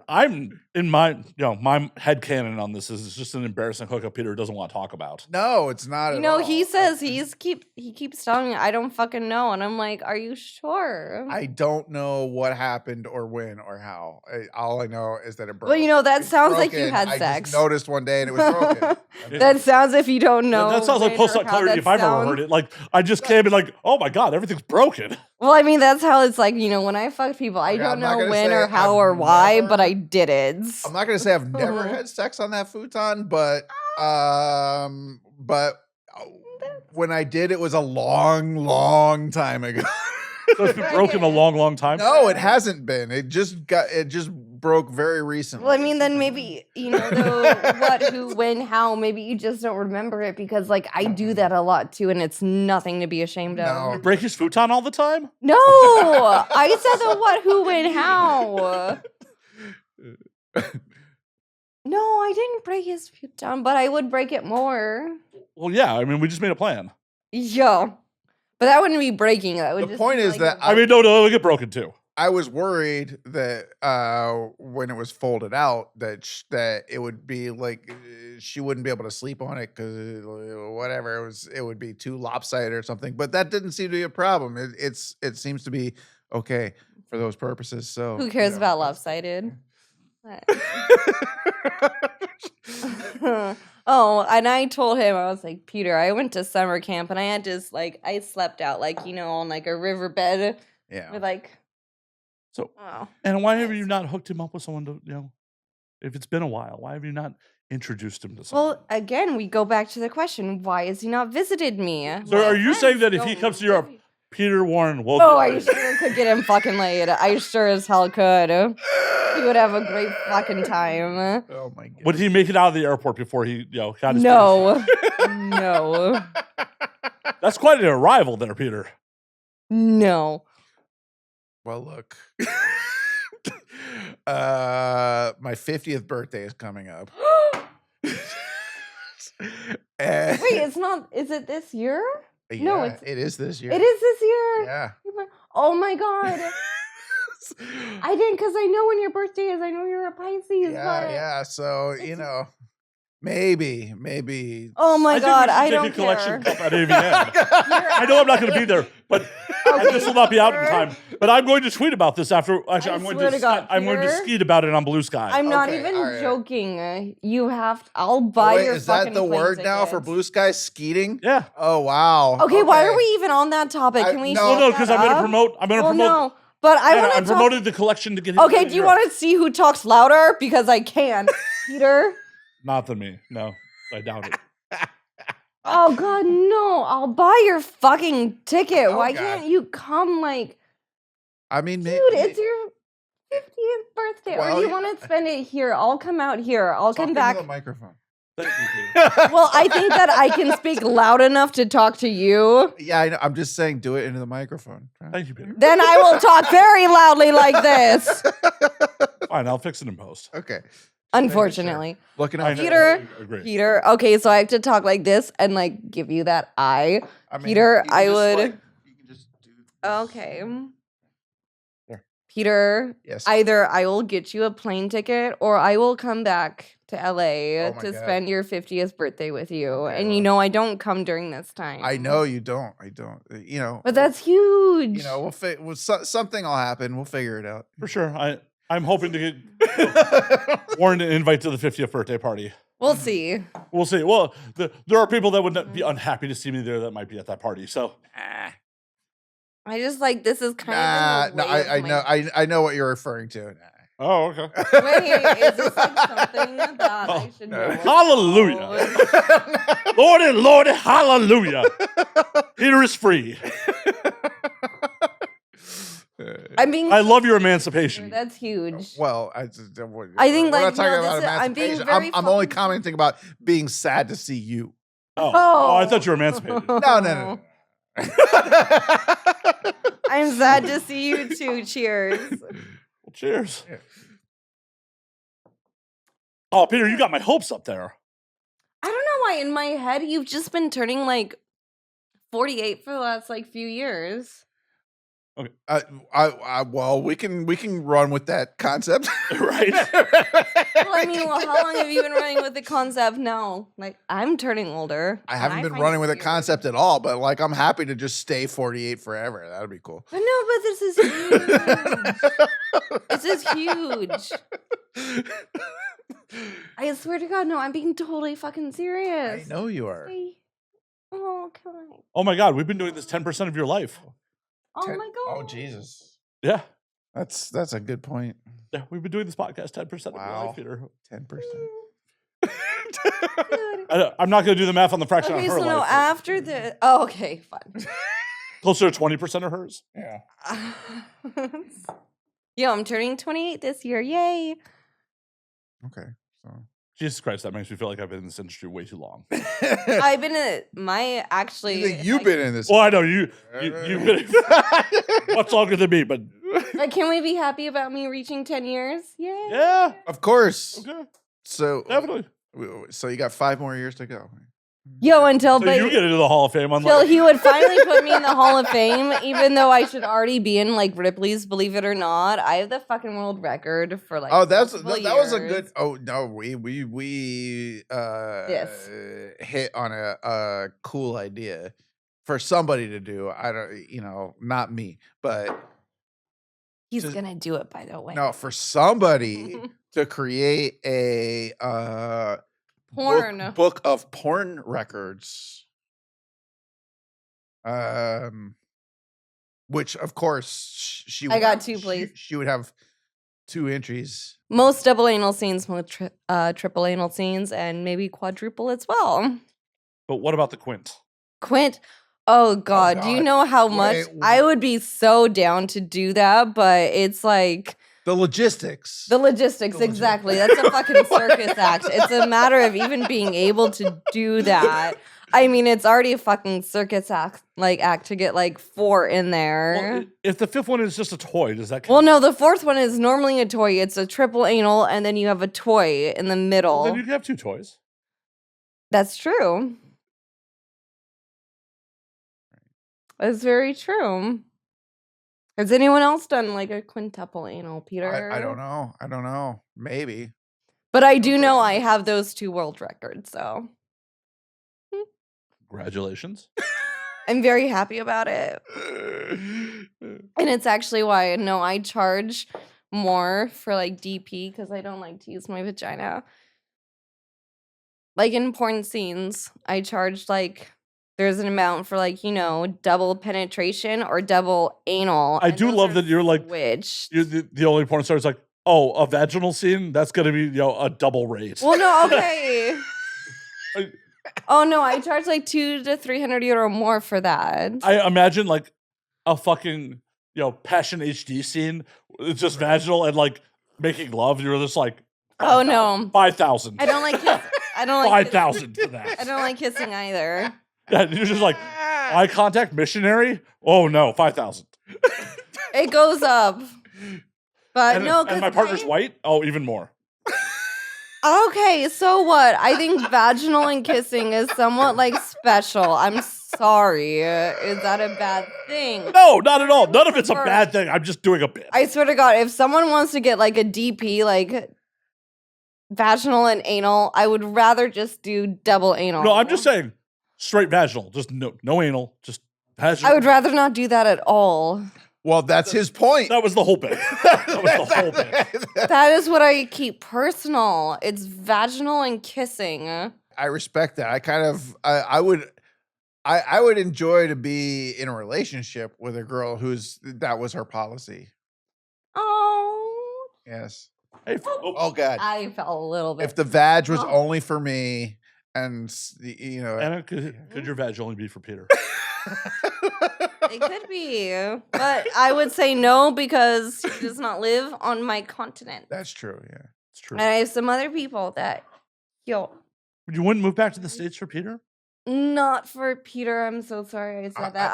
I'm in my my headcanon on this is it's just an embarrassing hookup Peter doesn't want to talk about. No, it's not. You at know, all. he says he keeps telling me I don't fucking know, and I'm like, are you sure? I don't know what happened or when or how. All I know is that it broke. Well, you know, that It's sounds like you broken. had I sex. just noticed one day and it was broken. That sounds if you don't know. That sounds like when post or nut how clarity that if I've ever heard sounds. it. Like I just came and like, oh my god, everything's broken. Well, I mean, that's how it's like, when I fuck people, I Okay, don't I'm not know gonna when say or how I've or why, but I never- did it. I'm not gonna say I've never had sex on that futon, but when I did, it was a long time ago. So it's been broken a long time. No, it hasn't been. It just broke very recently. Well, I mean, then maybe, the what, who, when, how, maybe you just don't remember it because, like, I do that a lot too, and it's nothing to be ashamed of. No. You break his futon all the time? No, I said the what, who, when, how. No, I didn't break his futon, but I would break it more. Well, yeah. I mean, we just made a plan. Yeah. But that wouldn't be breaking. That would The just point be is like that I mean, no, it'll get broken too. I was worried that when it was folded out, that it would be like she wouldn't be able to sleep on it because whatever it would be too lopsided or something. But that didn't seem to be a problem. It seems to be okay for those purposes. So who cares about lopsided? Oh, and I told him, I was like, Peter, I went to summer camp and I had to I slept out on like a riverbed Yeah. with like. So, Oh. and why have you not hooked him up with someone to, if it's been a while, why have you not introduced him to someone? Well, again, we go back to the question: why has he not visited me? So, are you saying that if he Don't comes to Europe, Peter Warren will? Oh, I sure could get him fucking laid. I sure as hell could. He would have a great fucking time. Oh my god. Would he make it out of the airport before he, got his? No, no, That's quite an arrival there, Peter. no. Well, look. My 50th birthday is coming up. And- Wait, it's not. Is it this year? No, Yeah, it is this year. It is this year. Yeah. Oh my god. I didn't, because I know when your birthday is. I know you're a Pisces. but... Yeah. So maybe. Oh my god, I I don't think we should take a collection care. cup at AVN. I know I'm not going to be there, but this will not be out in Peter. time. But I'm going to tweet about this after. Actually, I I'm going swear to. to God, I'm going to Peter. skeet about it on Blue Sky. I'm not Okay, even all right. joking. You have. I'll buy Wait, your is fucking that the plane word now for tickets. blue sky skeeting? Yeah. Oh wow. Okay, why are we even on that topic? I- Can we? no, Well, no, shut because that I'm going to up? promote. I'm going to Well, promote. no, but I Yeah, want to I'm talk. promoting the collection to get. Okay, do you want to see who talks louder? Because I can, Peter. Not than me. No, I doubt it. Oh God, no! I'll buy your fucking ticket. Oh, Why God. can't you come? Like, I mean, dude, it's your 50th birthday, Well, or do you yeah. want to spend it here? I'll come out here. I'll come Talk into back. the microphone. Thank you, Peter. Well, I think that I can speak loud enough to talk to you. Yeah, I know. I'm just saying, do it into the microphone. Thank you, Peter. Then I will talk very loudly like this. Fine, I'll fix it in post. Okay. Unfortunately. Looking I at know, Peter, I agree. Peter. Okay, so I have to talk like this and like give you that eye. I mean, Peter, you can I just, would- like, you can just do this. Okay. There. Peter, Yes. either I will get you a plane ticket or I will come back to LA Oh my to God. spend your 50th birthday with you. Okay, And well. you know I don't come during this time. I know you don't. I don't. But that's huge. Something will happen. We'll figure it out. For sure. I'm hoping to get Warren an invite to the 50th birthday party. We'll see. We'll see. Well, there are people that would not be unhappy to see me there that might be at that party. So, I just like this is kind Nah, of in no, the way I of know. my- I know what you're referring to. oh, okay. Wait, is this like something that I should no. know? Hallelujah. Lord and Lord, hallelujah. Peter is free. I'm being. I love your emancipation. That's huge. Well, I think, we're like, not talking no, about this is- I'm being emancipation. very I'm only fucking- commenting about being sad to see you. Oh, I thought you were emancipated. No. I'm sad to see you too. Cheers. Well, cheers. Oh, Peter, you got my hopes up there. I don't know why in my head you've just been turning like 48 for the last like few years. Okay. Well, we can run with that concept, Right? Well, I mean, how long have you been running with the concept now? Like, I'm turning older. I and haven't been find running it with a weird. concept at all, but like I'm happy to just stay 48 forever. That'd be cool. But no, but this is huge. This is huge. I swear to God, no, I'm being totally fucking I serious. know you are. Oh, come on. Oh my God, we've been doing this 10% of your life. Oh my God. Oh Jesus, Yeah. that's a good point. Yeah, we've been doing this podcast 10% of your Wow. life, Peter. 10%. I'm not going to do the math on the fraction Okay, of her so no, life. after the. Oh, okay, fine. Closer to 20% of hers. Yeah. Yo, I'm turning 28 this year. Yay. Okay. So Jesus Christ, that makes me feel like I've been in this industry way too long. I've been actually. you think you've been in this? Well, I know you've been much longer than me, but Like, can we be happy about me reaching 10 years? Yay. yeah. Of course. Okay, So definitely. So you got 5 more years to go. Yo, until So you get into the Hall of Fame. Till he would finally put me in the Hall of Fame, even though I should already be in like Ripley's, believe it or not. I have the fucking world record for like. Oh, that was a years. good. Oh no, we Yes. hit on a cool idea for somebody to do. I don't, not me, but He's just- gonna do it, by the way. no, for somebody to create a Porn. book of porn records. Which of course she. I would got have- 2, please. She would have 2 entries. Most double anal scenes, most triple anal scenes, and maybe quadruple as well. But what about the Quint? Quint. Oh God, do you God. know how much Wait, I would be so down to do that? But it's like. The logistics. The logistics, The exactly. That's a fucking circus act. It's a matter of even being able to do that. I mean, it's already a fucking circus act to get like 4 in there. Well, if the 5th one is just a toy, does that count? Well, no, the 4th one is normally a toy. It's a triple anal, and then you have a toy in the middle. Well, then you can have 2 toys. That's true. That's very true. Has anyone else done like a quintuple anal, Peter? I don't know. Maybe. But I do know I have those 2 world records, so Congratulations. I'm very happy about it. And it's actually why I charge more for like DP because I don't like to use my vagina. Like in porn scenes, I charge like there's an amount for like, double penetration or double anal. I and do those love are that you're like, switched. you're the only porn star is like, oh, a vaginal scene? That's going to be, a double rate. Well, no, okay. I- Oh no, I charge like 200 to 300 euro more for that. I imagine like a fucking, Passion HD scene. It's just vaginal and like making love. You're just like, Oh no, 5,000. I don't like I don't like 5,000 for that. I don't like kissing either. Yeah, you're just like, eye contact missionary? Oh no, 5,000. It goes up. But no, and my partner's white? Oh, even more. Okay, so what? I think vaginal and kissing is somewhat like special. I'm sorry. Is that a bad thing? No, not at all. None of it's a bad thing. I'm just doing a bit. I swear to God, if someone wants to get like a DP, like vaginal and anal, I would rather just do double anal. No, I'm just saying straight vaginal. Just no anal. Just vaginal. I would rather not do that at all. Well, that's his point. That was the whole bit. That was the whole bit. That is what I keep personal. It's vaginal and kissing. I respect that. I kind of I would enjoy to be in a relationship with a girl that was her policy. Oh. Yes. Hey, Oh God. I felt a little bit. If the vag was Oh. only for me, and Anna, could your vag only be for Peter? It could be, but I would say no because he does not live on my continent. that's true. Yeah. It's true. And I have some other people that, You wouldn't move back to the States for Peter? not for Peter. I'm so sorry I said that.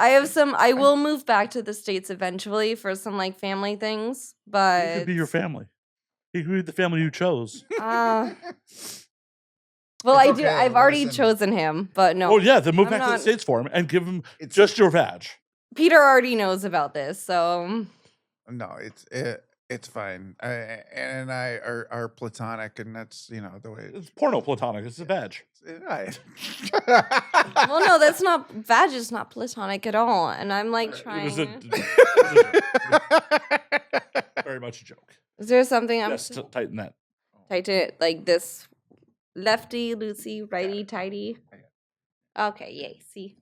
I will move back to the States eventually for some like family things, It but could be your family. He could be the family you chose. Well, It's I do. okay, I've already listen. chosen him, but no. Oh yeah, then move I'm back to the not- States for him and give him It's just your vag. Peter already knows about this, so no, it's fine. Anna and I are platonic, and that's the way. It's porno platonic. It's a vag. well, no, that's not. Vag is not platonic at all, and I'm like It trying. was a very much a joke. Is there something I'm Yes, tighten that. tighten it like this? Lefty, loosey, righty, tighty. Okay, yay. See,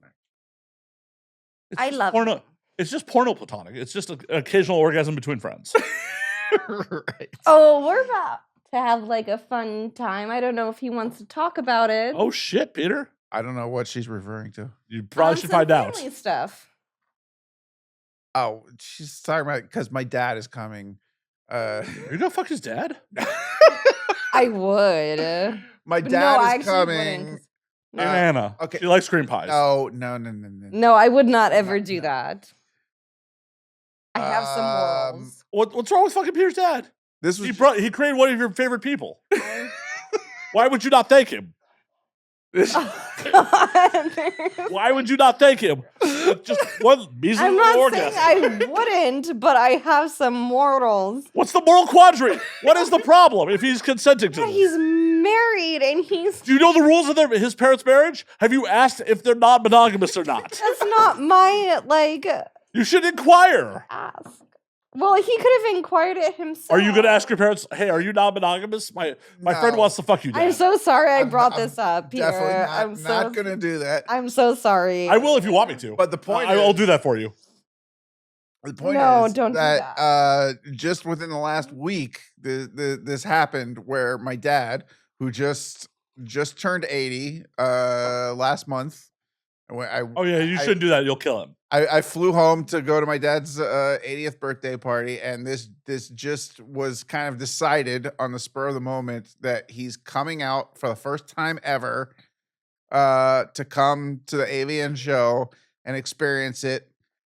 It's I just love porno. him. It's just porno platonic. It's just an occasional orgasm between friends. Right. Oh, we're about to have like a fun time. I don't know if he wants to talk about it. Oh shit, Peter! I don't know what she's referring to. You probably should Some find out. family stuff. Oh, she's talking about because my dad is coming. You're gonna fuck his dad? I would. My But dad no, I is actually wouldn't, coming. 'cause- And Anna. okay. She likes cream pies. No. No, I would not ever No, do no. that. I have some morals. What's wrong with fucking Peter's dad? This was He created one of your favorite people. Why would you not thank him? Why would you not thank him? With just one measly I'm little not orgasm. saying I wouldn't, but I have some morals. What's the moral quandary? What is the problem if he's consenting to But this? he's married and he's. Do you know the rules of his parents' marriage? Have you asked if they're non-monogamous or not? That's not my, You should inquire. ask. Well, he could have inquired it himself. Are you going to ask your parents, hey, are you non-monogamous? My friend No. wants to fuck you, Dad. I'm so sorry I I'm- brought I'm this up, Peter. definitely I'm not gonna do that. I'm so sorry. I will if you want me to. But the point I'll is- do that for you. The point No, is don't do that just within the last week, this happened where my dad, who just turned 80 last month, Oh, yeah, you shouldn't do that. You'll kill him. I flew home to go to my dad's 80th birthday party, and this just was kind of decided on the spur of the moment that he's coming out for the first time ever to come to the AVN show and experience it.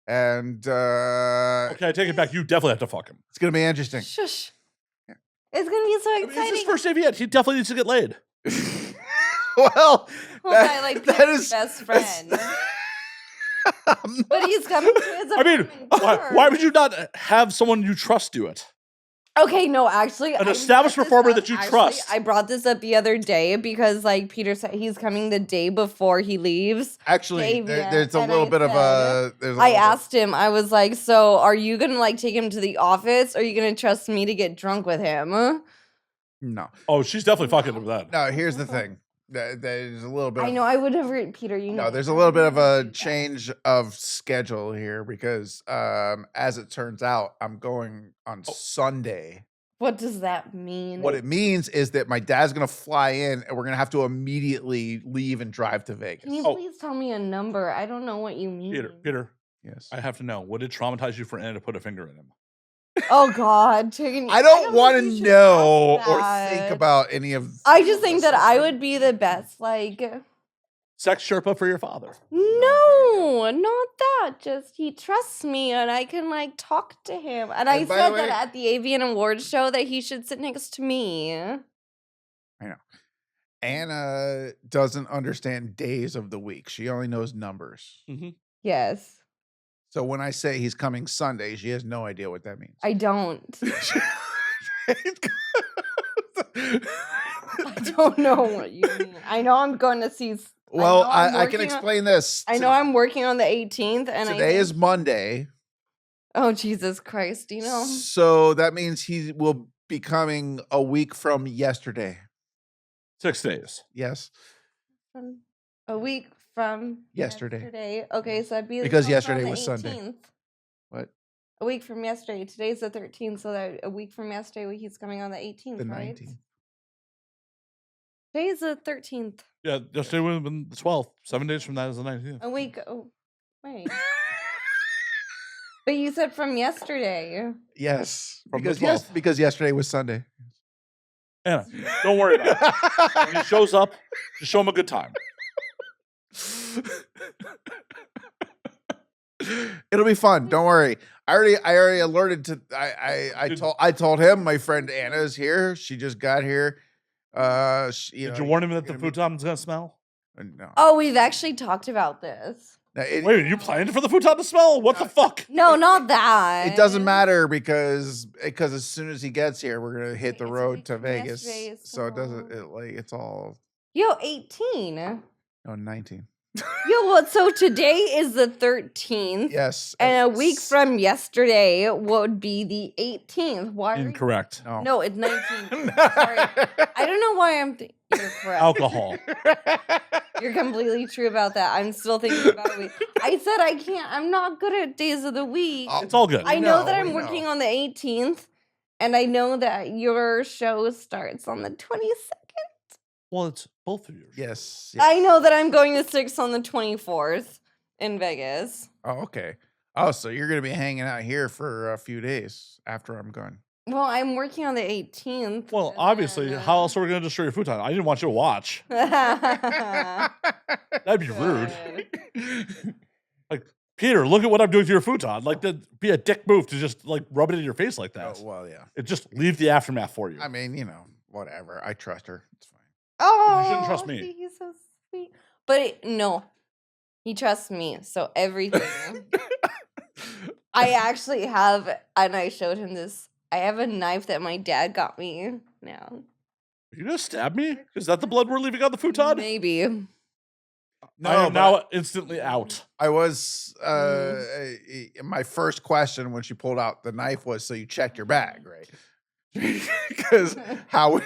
And Okay, I take it back. You definitely have to fuck him. it's gonna be interesting. Shush. It's gonna be so I mean, exciting. it's his first AVN. He definitely needs to get laid. Well, By like that Peter's is best that's- friend. I'm But not- he's coming to his I mean, apartment why tour. would you not have someone you trust do it? Okay, no, actually, An I established brought this performer up- that you actually, trust. I brought this up the other day because, like, Peter said he's coming the day before he leaves. Actually, AVN, there's a and little I bit of a. said- There's a I little bit- asked him, I was like, so are you gonna like take him to the office or are you gonna trust me to get drunk with him? No, Oh, she's definitely fucking him then. no. Here's the thing. There's a little bit. I of- know I would never, Peter, you know. No, there's a little bit of a change of schedule here because, as it turns out, I'm going on Sunday. What does that mean? What it means is that my dad's gonna fly in, and we're gonna have to immediately leave and drive to Vegas. Can you Oh. please tell me a number? I don't know what you mean. Peter, Yes, I have to know. Would it traumatize you for Anna to put a finger in him? Oh God, chicken. I don't want think to you should know ask or that. think about any of. I just think that I would be the best. Like, Sex Sherpa for your father. no, not that. Just he trusts me, and I can like talk to him. And I And by the said way- that at the Avian Awards show that he should sit next to me. Anna doesn't understand days of the week. She only knows numbers. Yes, So when I say he's coming Sunday, she has no idea what that means. I don't. I don't know what you mean. I know I'm going to see. Well, know I'm I can working on- explain this. I know I'm working on the 18th, and Today is Monday. Oh Jesus Christ! You know. So that means he will be coming a week from yesterday. 6 days. Yes. A week from Yesterday. Okay, so I'd be Because on yesterday the was Sunday. 18th. What? A week from yesterday. Today's the 13th, so that a week from yesterday, he's coming on the 18th, The right? 19th. Today's the 13th. Yeah, yesterday would have been the 12th. 7 days from that is the 19th. A week. Oh, wait. But you said from yesterday. Yes. From the Because yesterday was Sunday. Anna, don't worry about it. When he shows up, just show him a good time. It'll be fun. Don't worry. I already alerted to. I told him my friend Anna is here. She just got here. Did you warn him that the futon's gonna smell? No. Oh, we've actually talked about this. Wait, you planned for the futon to smell? What the fuck? No, not that. It doesn't matter because as soon as he gets here, we're gonna hit the It's road to like Vegas. yesterday, So it doesn't. so- It's all. Yo, 18. No, 19. Yo, what? So today is the 13th. Yes. And a week from yesterday would be the 18th. Why? Incorrect. No, it's 19. Sorry. I don't know why you're correct. Alcohol. You're completely true about that. I'm still thinking about a week. I said I can't. I'm not good at days of the week. It's all good. I know that I'm working on the 18th, and I know that your show starts on the 22nd. Well, it's both of yours. Yes. I know that I'm going to 6 on the 24th in Vegas. Oh, okay. Oh, so you're gonna be hanging out here for a few days after I'm gone. Well, I'm working on the 18th. Well, and obviously, then, how else are we gonna destroy your futon? I didn't want you to watch. That'd be rude. Like, Peter, look at what I'm doing to your futon. Like, that'd be a dick move to just like rub it in your face like that. Oh, well, yeah. It just leave the aftermath for you. I mean, whatever. I trust her. It's fine. Oh, shouldn't trust me. see, he's so sweet. But no, he trusts me. So everything. I actually have, and I showed him this. I have a knife that my dad got me now. You gonna stab me? Is that the blood we're leaving on the futon? Maybe. I am now instantly out. I was my first question when she pulled out the knife was, so you checked your bag, right? Because how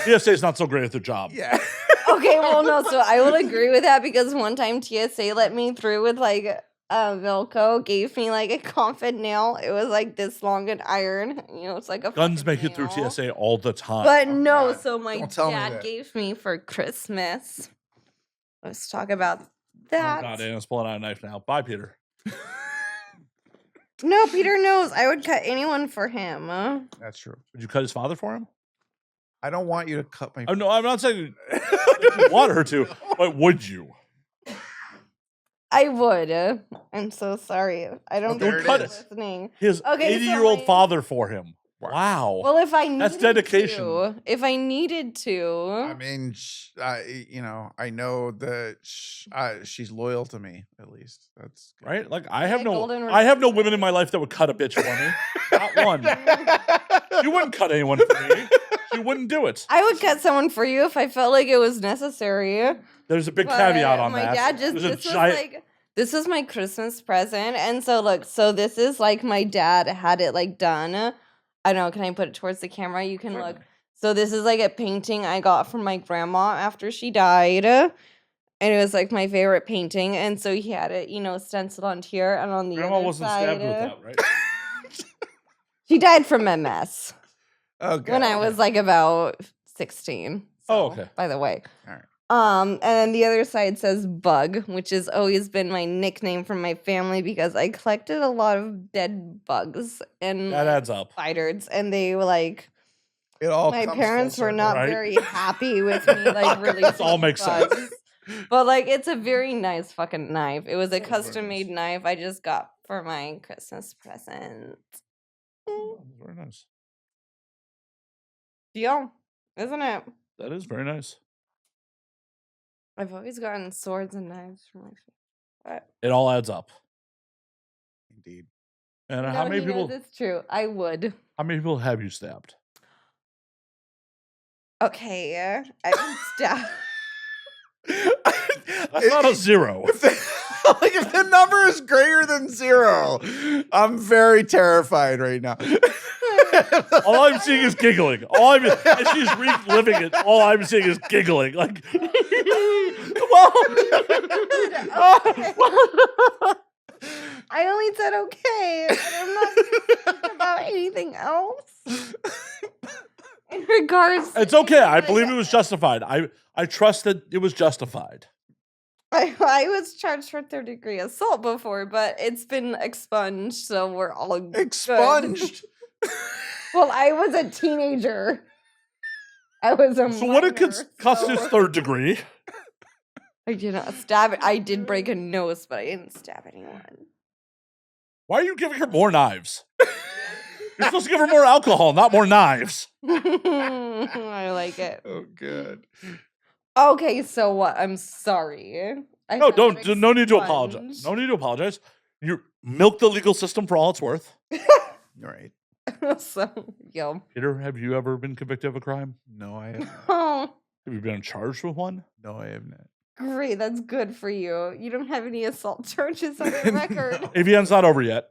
TSA is not so great at their job. yeah. Okay, well, no, so I will agree with that because one time TSA let me through with like Velcro, gave me like a coffin nail. It was like this long and iron. It's like a Guns fucking make it through nail. TSA all the time. But Oh, no, God. so my Don't tell me dad that. gave me for Christmas. Let's talk about Oh that. God, Anna's pulling out a knife now. Bye, Peter. No, Peter knows. I would cut anyone for him. That's true. Would you cut his father for him? I don't want you to cut my Oh no, I'm not saying you want her to, but would you? I would. I'm so sorry. I don't there think it he's is. listening. His Okay, so 80-year-old my- father for him. Wow. Well, if I needed That's dedication. to, if I needed to, I mean, I know that she's loyal to me. At least that's good. Right? Like I have Yeah, no golden women in my life that would cut a bitch for me. Not one. You wouldn't cut anyone for me. You wouldn't do it. I would cut someone for you if I felt like it was necessary. There's a big But caveat on my that. dad just There's a this was giant like this was my Christmas present, and so look, so this is like my dad had it like done. I don't know. Can I put it towards the camera? You can look. So this is like a painting I got from my grandma after she died, and it was like my favorite painting. And so he had it, stenciled on here and on the Grandma other wasn't side. stabbed with that, right? She died from MS Okay. when I was like about 16. Oh, So, okay. By the way. All right. And then the other side says Bug, which has always been my nickname from my family because I collected a lot of dead bugs and That adds up. spiders, and they were like, It all my comes parents full were circle. not right? very happy with me like releasing all makes sense. bugs. But like, it's a very nice fucking knife. It was a That is very custom made nice. knife I just got for my Christmas present. Very nice. Deal, isn't it? That is very nice. I've always gotten swords and knives from my family. It all adds up. Indeed. And No, how many he people? knows it's true. I would. How many people have you stabbed? Okay, I've been stabbed. That's not a zero. If the number is greater than 0, I'm very terrified right now. All I'm seeing is giggling. As she's reliving it, all I'm seeing is giggling. Like, I only said okay. And I'm not thinking about anything else. In regards, it's okay. I believe it was justified. I trust that it was justified. I was charged for third-degree assault before, but it's been expunged, so we're all good. Expunged. Well, I was a teenager. I was a So what minor, it constitutes so- third degree? I did not stab it. I did break a nose, but I didn't stab anyone. Why are you giving her more knives? You're supposed to give her more alcohol, not more knives. I like it. Oh, good. Okay, so what? I'm sorry. I No, had don't. No need to apologize. expunged. No need to apologize. You milk the legal system for all it's worth. Right. So, yo. Peter, have you ever been convicted of a crime? No, I have not. Oh, Have you been charged with one? No, I have not. great. That's good for you. You don't have any assault charges on your record. No. AVN's not over yet.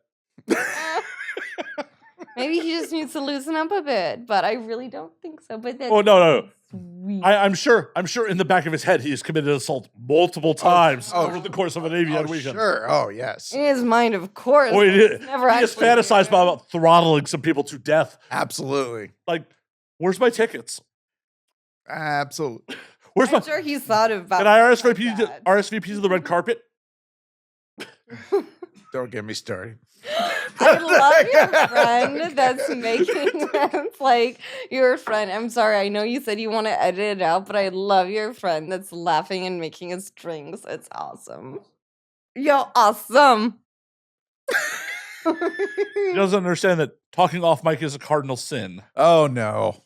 Maybe he just needs to loosen up a bit, but I really don't think so. But that's Oh, no. sweet. I'm sure in the back of his head he's committed assault multiple times oh, over the course of an AVN Oh, weekend. sure. Oh, yes. In his mind, of course. Oh, but he it's never just actually fantasized there. about throttling some people to death. Absolutely. Like, where's my tickets? Absolutely. Where's I'm my? sure he's thought about. Can I stuff RSVP like that. RSVP to the red carpet? Don't get me started. I love your friend that's making that's like your friend. I'm sorry, I know you said you want to edit it out, but I love your friend that's laughing and making us drinks. It's awesome. Yo, awesome. He doesn't understand that talking off mic is a cardinal sin. Oh, no.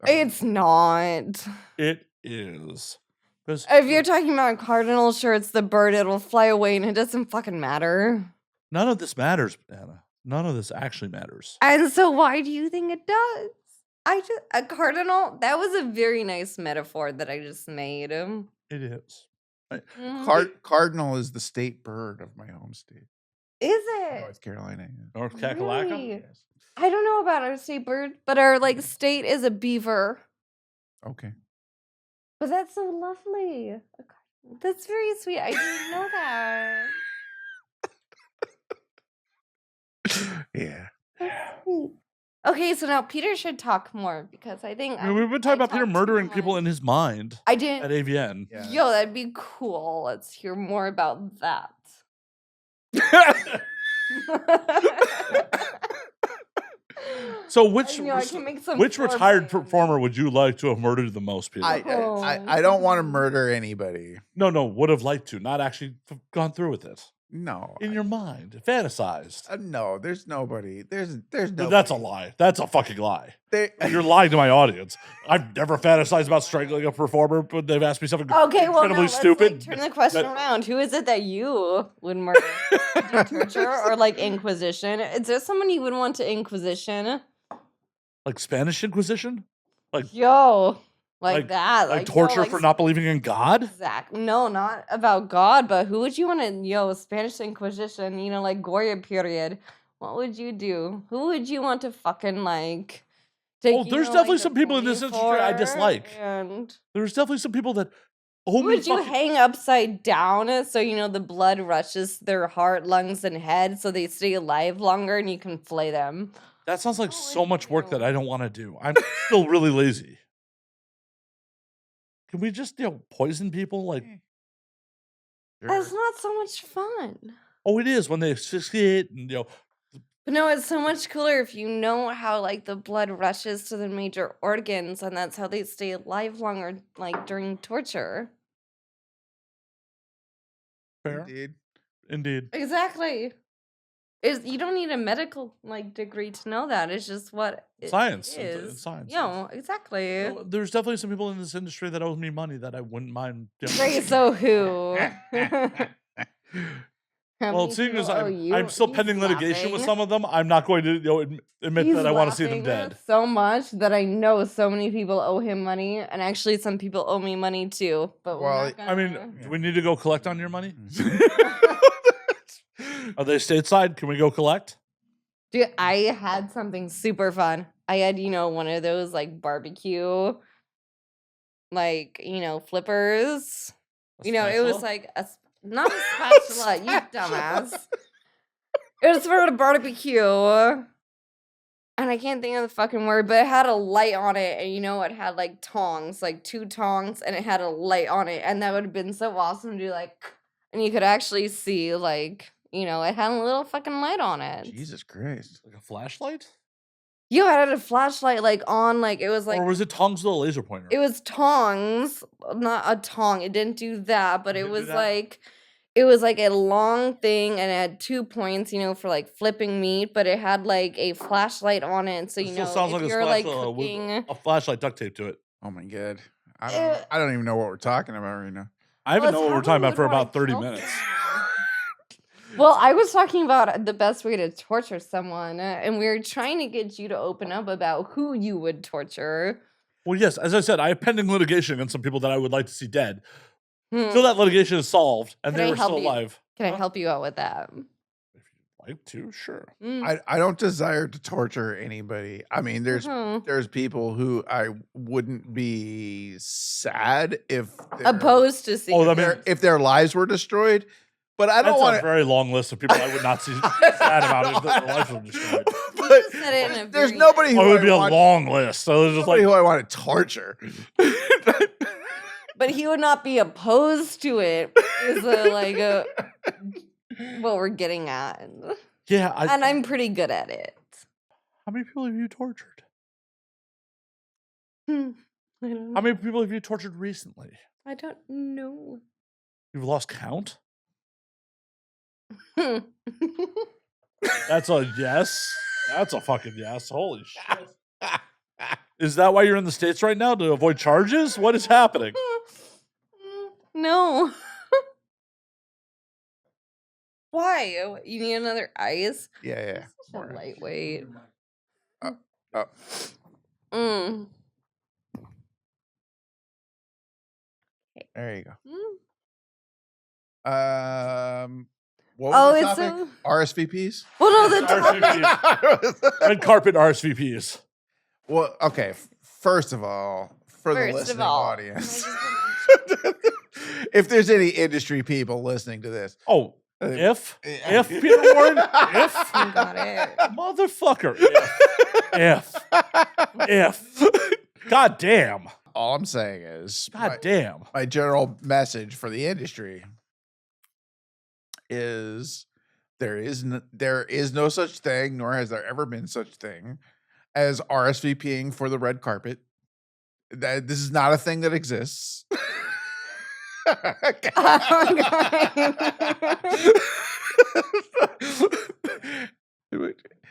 It's not. It is. Because If you're talking about cardinal shirts, the bird, it'll fly away and it doesn't fucking matter. none of this matters, Anna. None of this actually matters. And so why do you think it does? A cardinal, that was a very nice metaphor that I just made. It is. Mhm. Cardinal is the state bird of my home state, Is it? North Carolina. Yeah. North Kakalaka? Really? Yes. I don't know about our state bird, but our like state is a beaver. Okay. But that's so lovely. That's very sweet. I didn't know that. Yeah. That's sweet. Okay, so now Peter should talk more because I think I mean, we've been talking about Peter talked too murdering people much. in his mind I at didn't. AVN. Yeah. Yo, that'd be cool. Let's hear more about that. So I which know, I can make some which retired foreplay on performer would you like to have murdered the most, Peter? I don't want to murder anybody. No, would have liked to, not actually gone through with it. No. In your mind, fantasized. No, there's nobody. There's nobody. That's a lie. That's a fucking lie. They- You're lying to my audience. I've never fantasized about strangling a performer, but they've asked me something Okay, well, incredibly no, let's stupid. like, turn the question that- around. Who is it that you would murder? Do torture or like Inquisition? Is there someone you would want to Inquisition? Like Spanish Inquisition? Yo, like Like- that. Like yo, torture like for not believing in God? Exact. No, not about God, but who would you want to, Spanish Inquisition, like Goya period. What would you do? Who would you want to fucking like take? Oh, there's definitely some people in this industry I dislike. And There's definitely some people that who only would you fucking- hang upside down so the blood rushes their heart, lungs, and head so they stay alive longer and you can flay them? That sounds like What so would much you work that do? I don't want to do. I'm still really lazy. Can we just, poison people? Like, That's not so much fun. oh, it is when they asphyxiate and, But no, it's so much cooler if you know how like the blood rushes to the major organs and that's how they stay alive longer like during torture. fair. Indeed. Indeed. Exactly. You don't need a medical like degree to know that. It's just what it Science. is. It's science. Exactly. So, there's definitely some people in this industry that owe me money that I wouldn't mind. Great, so who? How Well, many seeing as people owe you? I'm still He's pending litigation with laughing. some of them, I'm not going to admit He's that I want to see them laughing dead. so much that I know so many people owe him money, and actually some people owe me money too. But we're Well, not I mean, gonna- do we need to go collect on your money? Are they stateside? Can we go collect? dude, I had something super fun. I had one of those like barbecue, like flippers. A It was spatula? like not a spatula, you dumbass. It was for the barbecue. And I can't think of the fucking word, but it had a light on it, and it had like tongs, like 2 tongs, and it had a light on it, and that would have been so awesome to do like, and you could actually see like, it had a little fucking light on it. Jesus Christ. Like a flashlight? You had a flashlight like on, like it was like Or was it tongs with a laser pointer? it was tongs, not a tong. It didn't do that, but It it didn't do was that? like it was like a long thing and it had 2 points, for like flipping meat, but it had like a flashlight on it. So It still sounds if like you're like with cooking, a flashlight duct tape to it. Oh my god. eh, I don't even know what we're talking about right now. I haven't well, known it's what we're talking how about we for would wanna about 30 kill minutes. well, I was talking about the best way to torture someone, and we were trying to get you to open up about who you would torture. Well, yes, as I said, I have pending litigation against some people that I would like to see dead. Hmm. Till that litigation is solved and Can I they were help still you? alive. Can I Huh? help you out with that? If you'd like to, sure. I don't desire to torture anybody. I mean, there's Mhm. people who I wouldn't be sad if Opposed to seeing Oh, I it. mean, if their lives were destroyed. But I don't that's want a very long list of people I would not see sad about it if their lives were destroyed. You just said it in a There's very nobody who Oh, it would I be a want, long list. So it's just nobody like, who I want to torture. But he would not be opposed to it. Is what we're getting at, yeah. and I'm pretty good at it. How many people have you tortured? I don't How know. many people have you tortured recently? I don't know. You've lost count? That's a yes. That's a fucking yes. Holy shit. Is that why you're in the States right now? To avoid charges? What is happening? No. Why? You need another ice? Yeah. Such a lightweight. Oh. Mm. There you go. Mm. What was the it's topic? RSVPs? Well, no, the topic. RSVPs. Red carpet RSVPs. Well, okay. First of all, for the First of listening all, audience, if there's any industry people listening to this, Oh, Uh, if Peter Warren, if Got it. motherfucker, if, god damn, all I'm saying is, god damn. my general message for the industry is there is no such thing, nor has there ever been such thing as RSVPing for the red carpet. That this is not a thing that exists. Okay.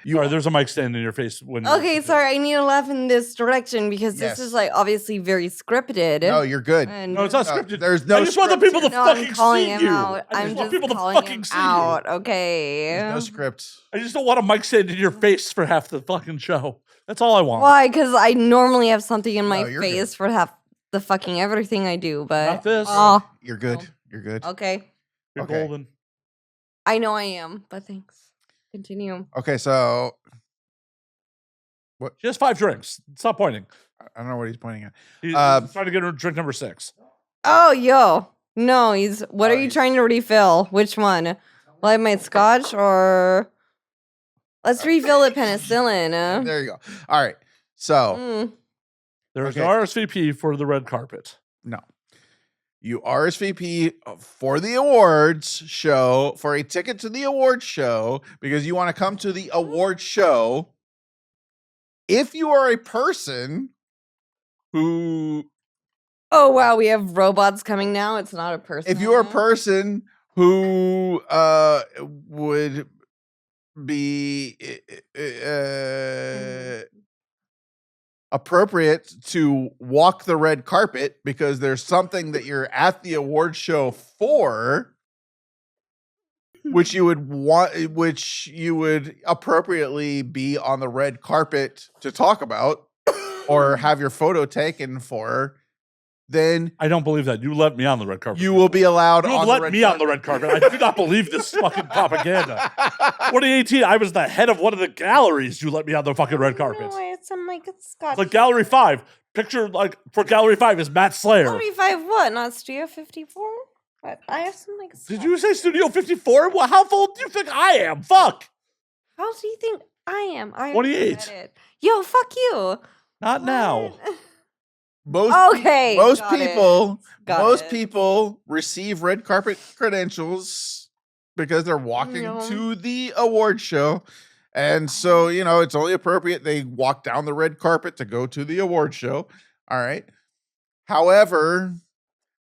Sorry, there's a mic stand in your face when. Okay, sorry. I need to laugh in this direction because this is Yes. like obviously very scripted. No, you're good. And No, it's not No, scripted. there's no I just want the script people to here. no, I'm fucking calling see him you. out. I I'm just want just people to calling fucking him see out. you. Okay. There's no script. I just don't want a mic stand in your face for half the fucking show. That's all I want. Why? Because I normally have something in my No, you're face good. for half the fucking everything I do, but Not this. Oh, You're good. No. You're good. okay. You're Okay. golden. I know I am, but thanks. Continue. Okay, so She has 5 drinks. Stop pointing. I don't know what he's pointing at. He's trying to get her drink number 6. Oh, yo. No, he's. What Oh, are you he's- trying to refill? Which one? Well, I might scotch or. Let's refill it penicillin. There you go. All right. So Mm. There's Okay. an RSVP for the red carpet. no, you RSVP for the awards show for a ticket to the awards show because you want to come to the awards show. If you are a person who, Oh, wow. We have robots coming now. It's not a person. if you're a now. person who would be appropriate to walk the red carpet because there's something that you're at the award show for, which you would appropriately be on the red carpet to talk about or have your photo taken for, then I don't believe that. You let me on the red carpet. you will be allowed You on have the let red me on the red carpet. I do not believe this fucking propaganda. 2018, I was the head of one of the galleries. You let me on the fucking red carpet. No, it's like it's scotch. It's like Gallery 5. Picture like for Gallery 5 is Matt Slayer. 45 what? Not Studio 54? But I have some like. Did you say Studio 54? Well, how old do you think I am? Fuck. How do you think I am? I 28. said it. Yo, fuck you. Not now. What? Most Okay, most got it. people Got most it. people receive red carpet credentials because they're walking No. to the award show, And so, it's only appropriate they walk down the red carpet to go to the award show. All right. However,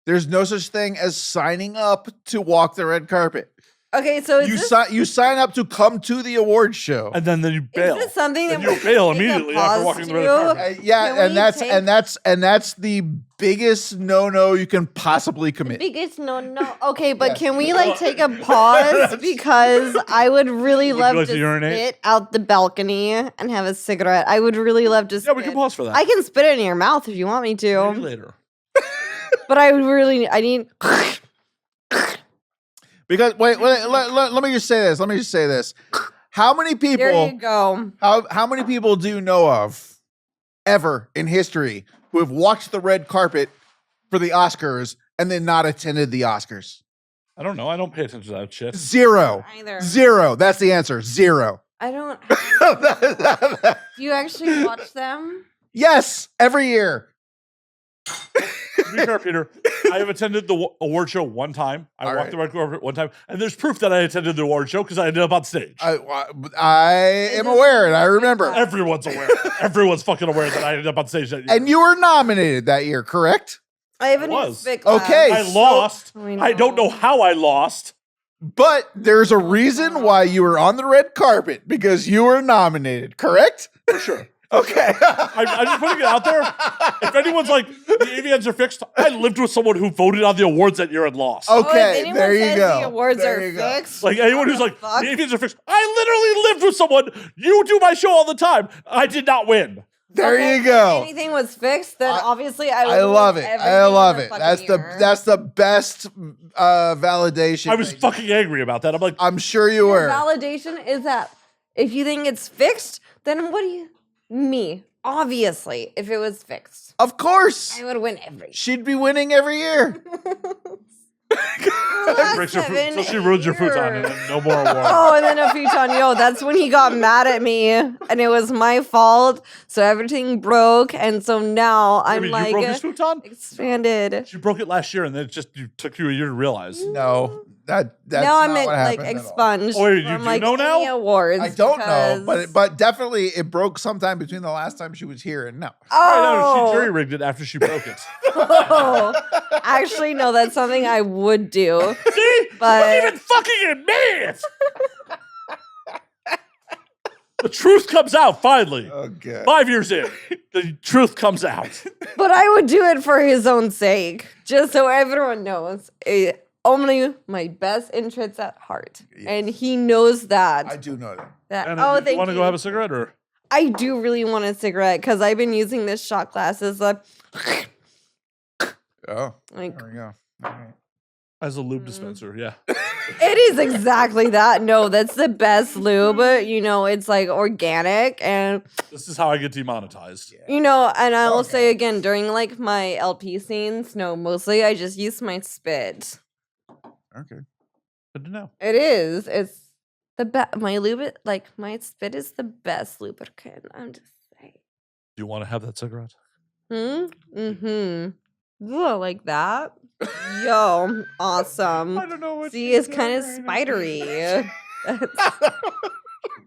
there's no such thing as signing up to walk the red carpet. Okay, so You sign up to come to the award show. And then you bail. Is this something and that you bail immediately after walking the red carpet. Yeah, and that's the biggest no you can possibly commit. Biggest no. Okay, but can we take a pause because I would really love like to to urinate? spit out the balcony and have a cigarette. I would really love to. Yeah, we can pause for that. I can spit it in your mouth if you want me to. Maybe later. But I need. Because let me just say this. How many people? There you go. How many people do you know of ever in history who have walked the red carpet for the Oscars and then not attended the Oscars? I don't know. I don't pay attention to that shit. Zero. Either. Zero. That's the answer. Zero. I don't. Do you actually watch them? Yes, every year. To be fair, Peter, I have attended the award show one time. I walked the red carpet one time, and there's proof that I attended the award show because I ended up on stage. I am aware, and I remember. Everyone's aware. Everyone's fucking aware that I ended up on stage that year. And you were nominated that year, correct? I haven't was. spit class. Okay. I lost. I I don't know how I lost. But there's a reason why you were on the red carpet, because you were nominated, correct? For sure. Okay. I'm just putting it out there. If anyone's like, the avians are fixed, I lived with someone who voted on the awards that year and lost. Okay, if anyone there you says go. The awards There are you go. fixed. Like anyone who's like, fuck? the avians are fixed. I literally lived with someone. You do my show all the time. I did not win. There Okay, you go. If anything was fixed, then obviously I would I love win it. everything I love in it. the That's fucking the year. that's the best validation. I was fucking angry about that. I'm like, I'm sure you Your were. validation is that if you think it's fixed, then what do you me? Obviously, if it was fixed, Of course. I would win everything. She'd be winning every year. breaks your so she ruins your futon and then no more award. Oh, and then a futon, that's when he got mad at me, and it was my fault. So everything broke, and so now I'm you like broke his futon? expanded. She broke it last year, and then it took you a year to realize. No, that's now I'm not what like happened at all. expunged. Oh, wait, you from, do know now? any awards. I don't know, because- but definitely it broke sometime between the last time she was here and now. Oh, no, she Oh, jury rigged it after she broke it. oh. Actually, no, that's something I would do. See? But- Don't even fucking admit it! The truth comes out finally. Okay. 5 years in, the truth comes out. But I would do it for his own sake, just so everyone knows. Only my best interests at heart, and he knows that. I do know that. And oh, you thank want to you. go have a cigarette, or I do really want a cigarette because I've been using this shot glass as a Oh, like. there we go. All right. as a lube dispenser? Yeah. It is exactly that. No, that's the best lube. It's like organic and This is how I get demonetized. and I will Okay. say again during like my LP scenes. No, mostly I just use my spit. Okay. Good to know. It is. It's the best. My lube, my spit is the best lubricant. I'm just saying. Do you want to have that cigarette? Mm-hmm. Ooh, like that. Yo, awesome. don't know what. See, it's kind of spidery.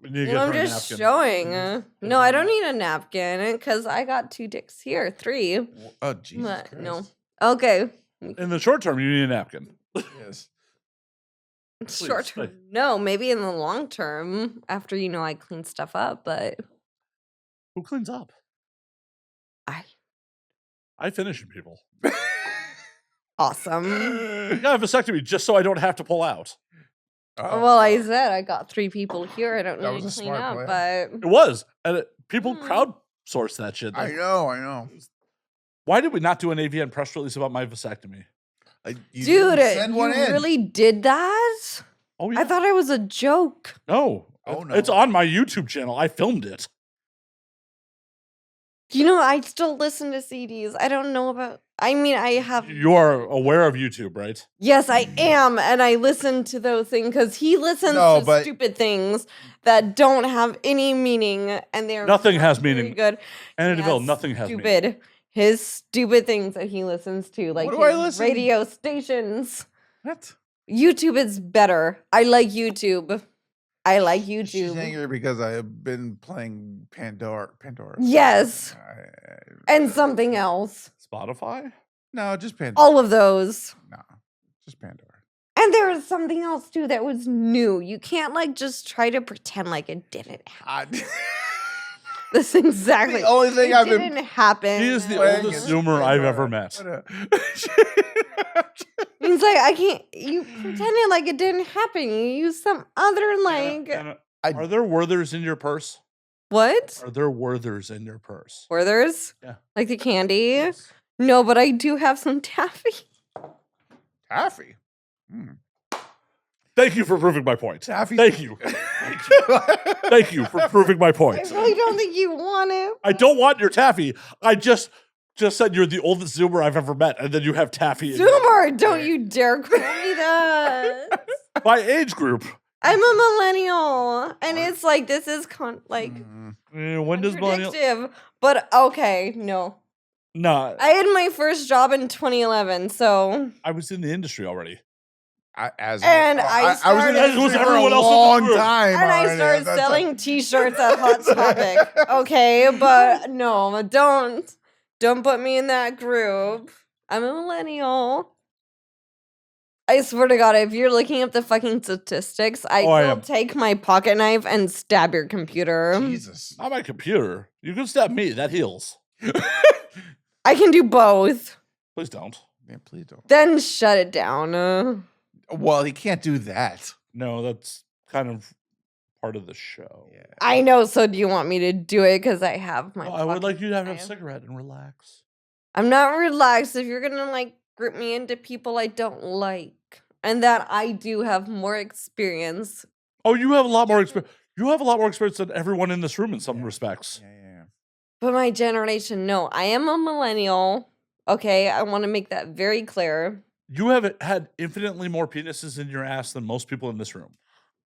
We need to get I'm her a just napkin. showing. No, I don't need a napkin because I got 2 dicks here. 3. Oh, Jesus But Christ. no. Okay. In the short term, you need a napkin. Yes. Short stay. term. No, maybe in the long term after I clean stuff up, but Who cleans up? I finish people. awesome. Yeah, a vasectomy just so I don't have to pull out. Oh, Well, I said I got 3 people here. I don't That need was to a clean smart up, plan. but It was, and people Hmm. crowdsource that shit. I Like, know. why did we not do an AVN press release about my vasectomy? You dude, didn't send one you in. really did that? Oh yeah, I thought it was a joke. no. Oh, It's no. on my YouTube channel. I filmed it. I still listen to CDs. I don't know about. I mean, I have. You are aware of YouTube, right? Yes, I am, and I listen to those things because he listens No, to but- stupid things that don't have any meaning, and they're Nothing has very meaning. Good. Anna Yeah, DeVille, nothing has meaning. stupid. His stupid things that he listens to, like do I his listen? radio stations. What? YouTube is better. I like YouTube. I like She's YouTube. angry because I've been playing Pandora. Yes. And something else. Spotify? No, just Pandora. All of those. No, just Pandora. And there was something else too that was new. You can't like just try to pretend like it didn't happen. That's exactly. The only thing it I've didn't been happen. He is the playing oldest is Zoomer I've Pandora. ever met. He's like, I can't. You pretended like it didn't happen. You used some other like. Anna, are there Werthers in your purse? What? Are there Werthers in your purse? Werthers? Yeah. Like the candy? Yes. No, but I do have some taffy. Taffy. Mm. Thank you for proving my point. Taffy. Thank you. Thank you for proving my I point. really don't think you want it. I don't want your taffy. I just said you're the oldest Zoomer I've ever met, and then you have taffy. Zoomer, don't you dare call me that. My age group. I'm a millennial, and it's like this is When does millennial? contradictive. But okay, no. No, I had my first job in 2011, so I was in the industry already. I was in started- the As was industry for everyone a else in the long group. time. and I already started at that selling time. T-shirts at Hot Topic. Okay, but no, don't put me in that group. I'm a millennial. I swear to God, if you're looking up the fucking statistics, I I will am. take my pocket knife and stab your computer. Jesus. Not my computer. You can stab me. That heals. I can do both. Please don't. Yeah, please don't. Then shut it down. Well, he can't do that. No, that's kind of part of the show. Yeah. I know, so do you want me to do it? Because I have my Well, I would pocket like you to have a knife. cigarette and relax. I'm not relaxed if you're gonna like group me into people I don't like. And that I do have more experience. Oh, you have a lot more experience. You have a lot more experience than everyone in this room in some Yeah. respects. Yeah. But my generation, no. I am a millennial. Okay, I want to make that very clear. You have had infinitely more penises in your ass than most people in this room.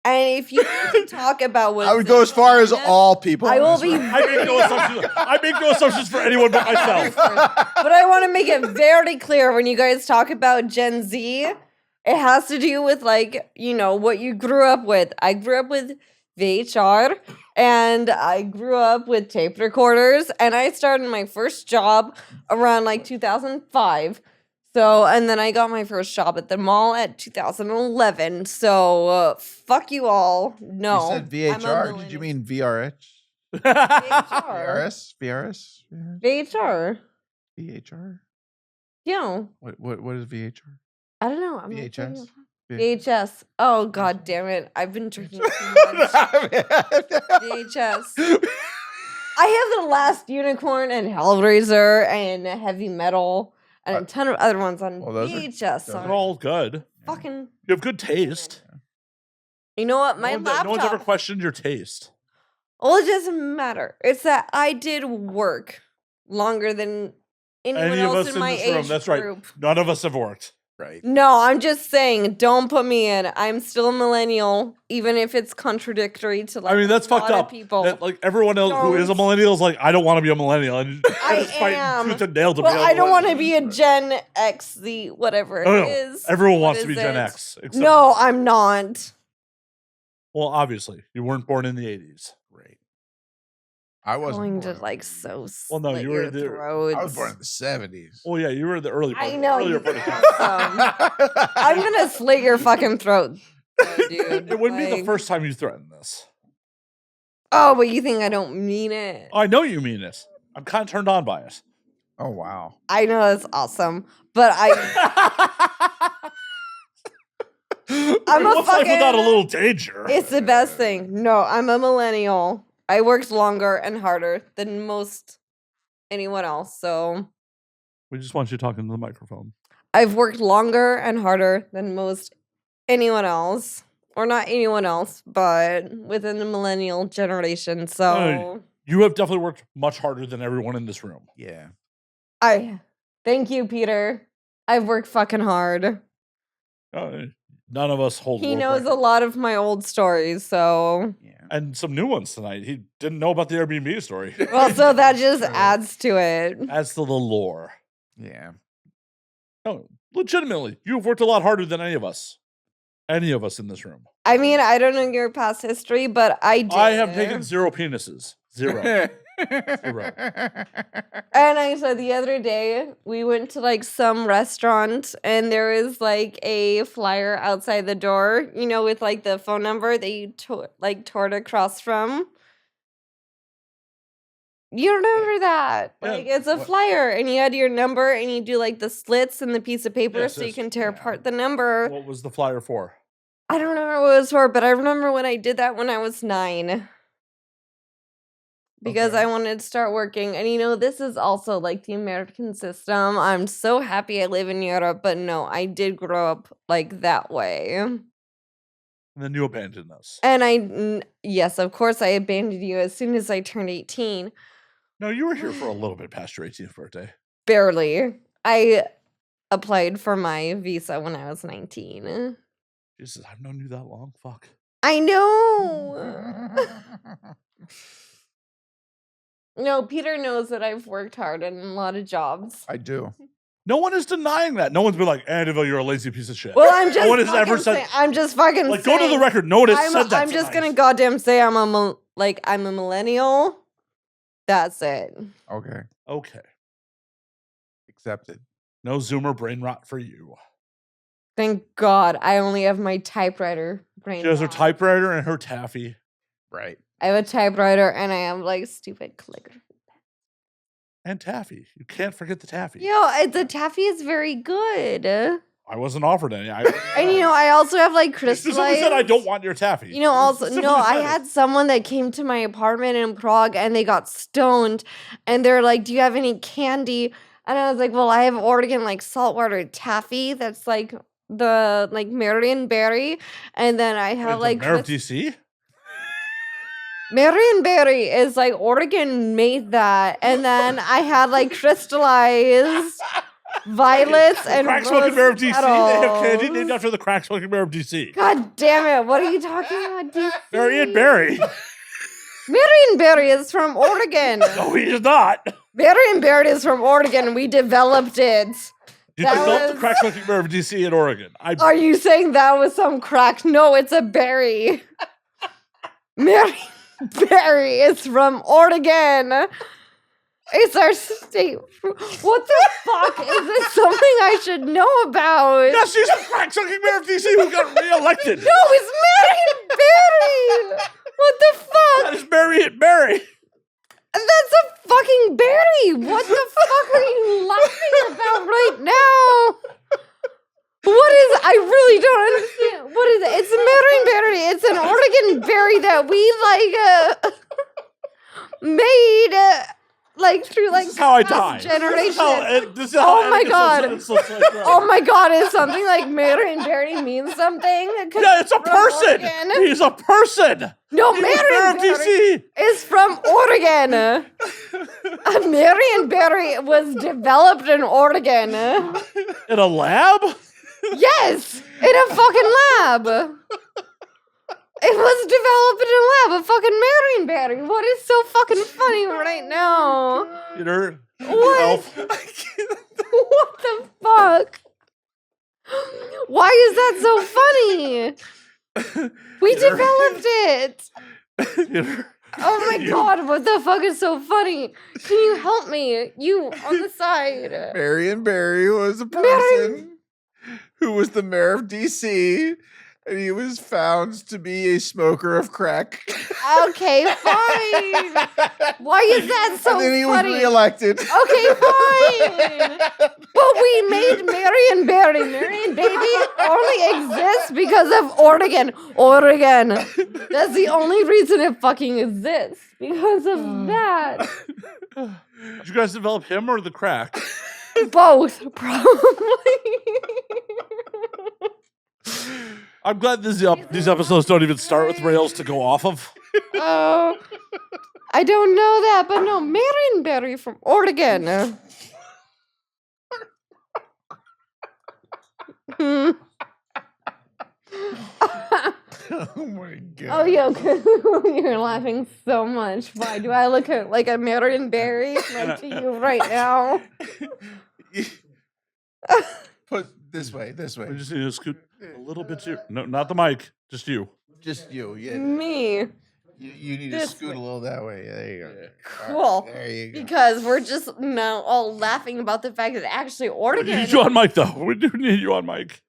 And if you need to talk about what I would go as far as vagina, all people. I in will this be room. I make no assumptions for anyone but myself. But I want to make it very clear when you guys talk about Gen Z, it has to do with like, you know, what you grew up with. I grew up with VHR and I grew up with tape recorders and I started my first job around like 2005. So, and then I got my first job at the mall at 2011. So, fuck you all. No. You said I'm a VHR. Did you millennial. mean VRH? VHR? VRS? VHR. VHR? Yeah. What is VHR? I don't know. I'm not VHS? sure. VHS. Oh god damn it. I've been drinking too much. VHS. I have The Last Unicorn and Hellraiser and Heavy Metal and a ton of other ones on Well, those are- VHS. those so They're all good. fucking. You have good taste. You know what? My no one's ever laptop. questioned your taste. Well, it doesn't matter. It's that I did work longer than anyone Any of else us in my in this room. age That's right. group. None of us have worked. Right. No, I'm just saying, don't put me in. I'm still a millennial, even if it's contradictory to like. I mean, that's a lot fucked of up. People. That, like everyone else who is a Don't. millennial is like, I don't want to be a millennial. And I just fighting am. tooth and nail to be Well, a I don't want to millennial. be a Gen X, the whatever it No, no. is. Everyone What wants to is be Gen it? X. Except, No, I'm not. Well, obviously, you weren't born in the 80s. Right. I wasn't Going born to in like the so. 80s. Well, no, slit you were your the- throats. I was born in the 70s. Oh, yeah, you were the early part. I know. Earlier You part of the awesome. I'm gonna slit your fucking throat, dude. It wouldn't be the Like- first time you threatened this. Oh, but you think I don't mean it? I know you mean it. I'm kind of turned on by it. Oh, wow. I know that's awesome, but I. I'm a What's life without a fucking- little danger? It's the best thing. No, I'm a millennial. I worked longer and harder than most anyone else. So We just want you talking to the microphone. I've worked longer and harder than most anyone else. Or not anyone else, but within the millennial generation. So You have definitely worked much harder than everyone in this room. Yeah. I thank you, Peter. I've worked fucking hard. None of us hold. He world knows a records. lot of my old stories, so Yeah. And some new ones tonight. He didn't know about the Airbnb story. well, so that just True. adds to it. As to the lore. Yeah. No, legitimately, you've worked a lot harder than any of us. Any of us in this room. I mean, I don't know your past history, but I did. I have taken 0 penises. 0. 0. And I said the other day, we went to like some restaurant and there was like a flyer outside the door, you know, with like the phone number that you tore it across from. You remember that? Yeah, Like it's a what- flyer and you had your number and you do like the slits in the piece of paper Yes, so you yes, can tear yeah. apart the number. What was the flyer for? I don't remember what it was for, but I remember when I did that when I was 9. Because Okay. I wanted to start working. And you know, this is also like the American system. I'm so happy I live in Europe, but no, I did grow up like that way. And then you abandoned us. And yes, of course, I abandoned you as soon as I turned 18. No, you were here for a little bit past your 18th birthday. Barely. I applied for my visa when I was 19. Jesus, I've known you that long. Fuck. I know. No, Peter knows that I've worked hard in a lot of jobs. I do. No one is denying that. No one's been like, Annabelle, you're a lazy piece of shit. Well, I'm just no one has ever fucking said. saying, I'm just fucking Like, go to the saying, record. No one has said that. I'm just tonight. gonna goddamn say I'm a millennial. That's it. Okay. Okay. Accepted. No Zoomer brain rot for you. Thank God I only have my typewriter brain. She has her rot. typewriter and her taffy. Right. I have a typewriter and I have like stupid clicker. And taffy. You can't forget the taffy. The taffy is very good. I wasn't offered any. And you know, I also have like You crystallized. specifically said I don't want your taffy. You know, You also specifically no, I said it. had someone that came to my apartment in Prague and they got stoned and they're like, "Do you have any candy?" And I was like, "Well, I have Oregon like saltwater taffy that's like the like Marion berry." And then I have Wait, like the mayor of DC? Marion berry is like Oregon made that. And then I had like crystallized violets The and crack smoking mayor of rose DC. They have candy named petals. after the crack smoking mayor of DC. God damn it. What are you talking about, DC? Marion Barry. Marion berry is from Oregon. No, he is not. Marion berry is from Oregon. We developed it. You That developed the was- crack smoking mayor of DC in Oregon. Are you saying that was some crack? No, it's a berry. Marion berry is from Oregon. It's our state. What the fuck? Is this something I should know about? Yes, she's a crack smoking mayor of DC who got reelected. No, it's Marion berry. What the That fuck? is Marion Barry. That's a fucking berry. What the fuck are you laughing about right now? What is? I really don't understand. What is it? It's a Marion berry. It's an Oregon berry that we made like through like This is how I past die. generation. This is how Oh my Anakin God. Simpson looks like, bro. Oh my God! Is something like Marion berry mean something? 'Cause Yeah, it's a from person. Oregon. He's a person. No, He was mayor of Marion berry DC. is from Oregon. A Marion berry was developed in Oregon. In a lab? Yes, in a fucking lab. It was developed in a lab. A fucking Marion berry. What is so fucking funny right now? Peter. What? Elf. What the fuck? Why is that so funny? We Peter. developed it. Peter. Oh my You- God, what the fuck is so funny? Can you help me? You on the side. Marion Barry was a Marion- person who was the mayor of DC, and he was found to be a smoker of crack. Okay, fine. Why is that so and then he was funny? reelected. Okay, fine. But we made Marion Berry. Marion Baby only exists because of Oregon. Oregon. That's the only reason it fucking exists. Because of that. Did you guys develop him or the crack? Both, probably. I'm glad these episodes don't even start with rails to go off of. Oh, I don't know that, but no, Marion Berry from Oregon. Hmm. Oh my god. Oh, yo, you're laughing so much. Why do I look like a Marion Berry like to you right now? Put This way. We just need to scoot a little bit to no, not the mic, just you. Just you. Yeah. Me. You need to This scoot way. a little that way. Yeah, there you go. Cool. All right, there you go. Because we're just now all laughing about the fact that actually We Oregon. need you on mic though. We do need you on mic.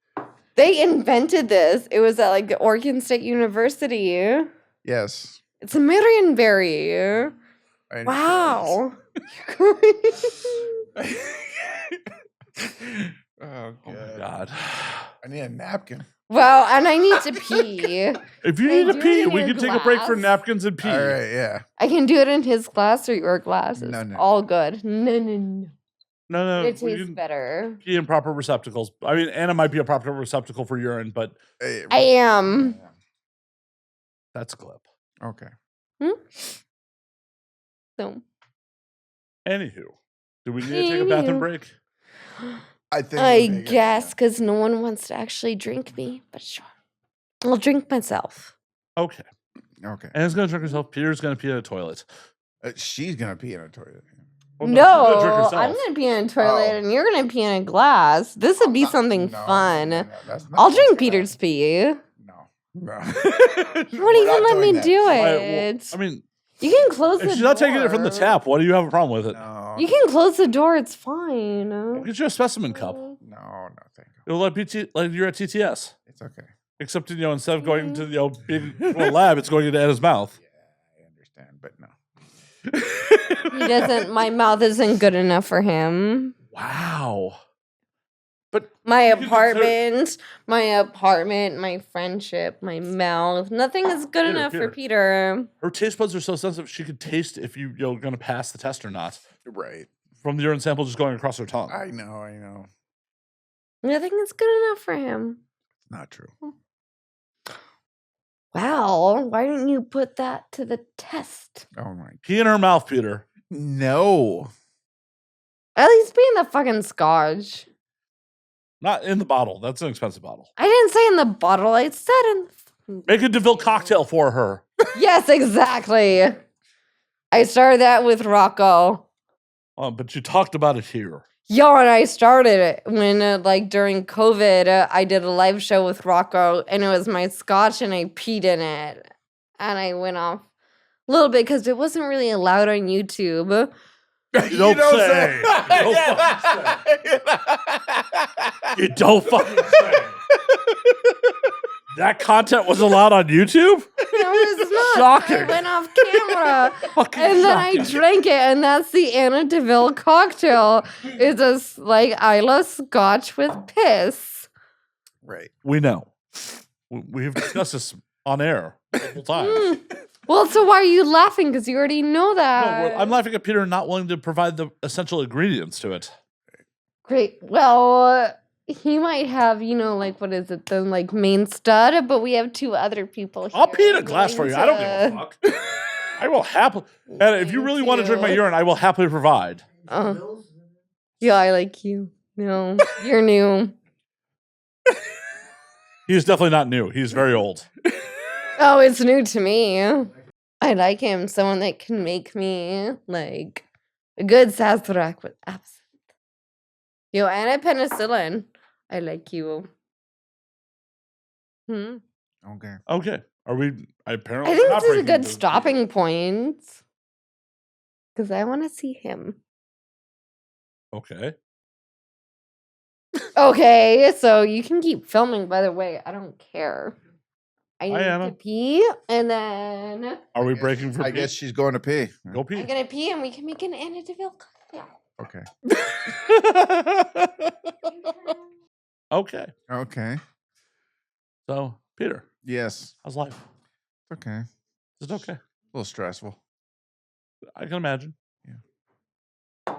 They invented this. It was at like the Oregon State University. Yes. It's a Marionberry. I Wow. Oh, Oh my God. god. I need a napkin. Well, and I need to pee. If you Hey, need to do pee, it in we your can take a break for glass. napkins and pee. All right, yeah. I can do it in his glass or your glass. It's No. all good. No. No, It we tastes can better. pee in proper receptacles. I mean, Anna might be a proper receptacle for urine, but Hey, I am. that's a clip. Okay. So Anywho, do we need to take a bathroom Anywho. break? I think. I we'll make it, guess because no one wants to actually drink me, but sure. I'll drink myself. Okay. Yeah. Okay. Anna's gonna drink herself. Peter's gonna pee in a toilet. She's gonna pee in a toilet. Well, she's gonna drink No, herself. I'm gonna pee in a toilet Oh. and you're gonna pee in a glass. This would be something fun. I'll drink Peter's pee. You No. No. won't even let me do Why- it. I mean, You can close if the she's door. not taking it from the tap, what do you have a problem with it? No. You can close the door. It's fine. We'll get you a specimen cup. No, thank you. It'll let like you're at TTS. It's okay. Except instead of going to big lab, it's going into Anna's mouth. Yeah, I understand, but no. He doesn't. My mouth isn't good enough for him. Wow. But My can consider- apartment, my friendship, my mouth. Nothing is good Peter, enough Peter. for Peter. her taste buds are so sensitive she could taste if you're going to pass the test or not Right. from the urine sample just going across her tongue. I know. Nothing is good enough for him. It's not true. Wow. Why didn't you put that to the test? Oh my. Pee in her mouth, Peter. No. At least be in the fucking scotch. Not in the bottle. That's an expensive bottle. I didn't say in the bottle. I said in the fucking Make a DeVille cocktail for her. Yes, exactly. I started that with Rocco. But you talked about it here. Yo, and I started it when, during COVID, I did a live show with Rocco, and it was my scotch, and I peed in it. And I went off a little bit because it wasn't really allowed on YouTube. You don't say. You don't fucking say. That content was allowed on YouTube? It was not. Shocking. I went off camera. Fucking And then I shocking. drank it, and that's the Anna DeVille cocktail. It's Isla scotch with piss. Right. We know. We've discussed this on air multiple times. Mm. Well, so why are you laughing? Because you already know No, that. I'm laughing at Peter not willing to provide the essential ingredients to it. Great. Well, he might have, what is it, the main stud, but we have two other people here. I'll pee in a glass for you. I don't give a willing fuck. I will happily. And if you really want to drink my urine, I will happily provide. to- Yeah, I like you. No, you're new. He's definitely not new. He's very old. Oh, it's new to me. I like him. Someone that can make me a good sazerac with absinthe. Yo, and a penicillin. I like you. Hmm. Okay. Okay. Are we? Apparently, I think not this is a breaking good the- stopping point. Because I want to see him. Okay. Okay, so you can keep filming, by the way. I don't care. I need Anna. to pee, and then Are we breaking for? I guess she's going to pee. Go pee. I'm going to pee, and we can make an Anna DeVille cocktail. Okay. Okay. Okay. So, Peter, Yes. how's life? Okay. Is it okay? A little stressful. I can imagine. Yeah.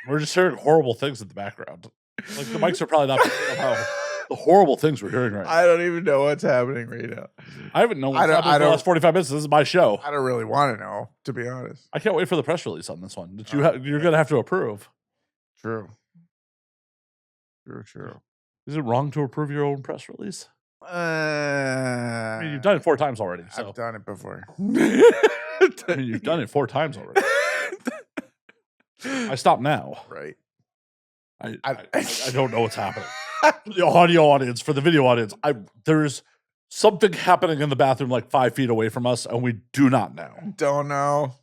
We're just hearing horrible things in the background. Like the mics are probably not picking up how the horrible things we're hearing right now. I don't even know what's happening right now. I haven't known I what's don't- happening I for the don't- last 45 minutes. This is my show. I don't really want to know, to be honest. I can't wait for the press release on this one that you're going to have to approve. True. True. Is it wrong to approve your own press release? I mean, you've I've done it 4 times already. So done it before. I mean, you've done it 4 times already. I stop now. Right. I don't know what's happening. The audio audience, for the video audience, there's something happening in the bathroom like 5 feet away from us, and we do not know. Don't know.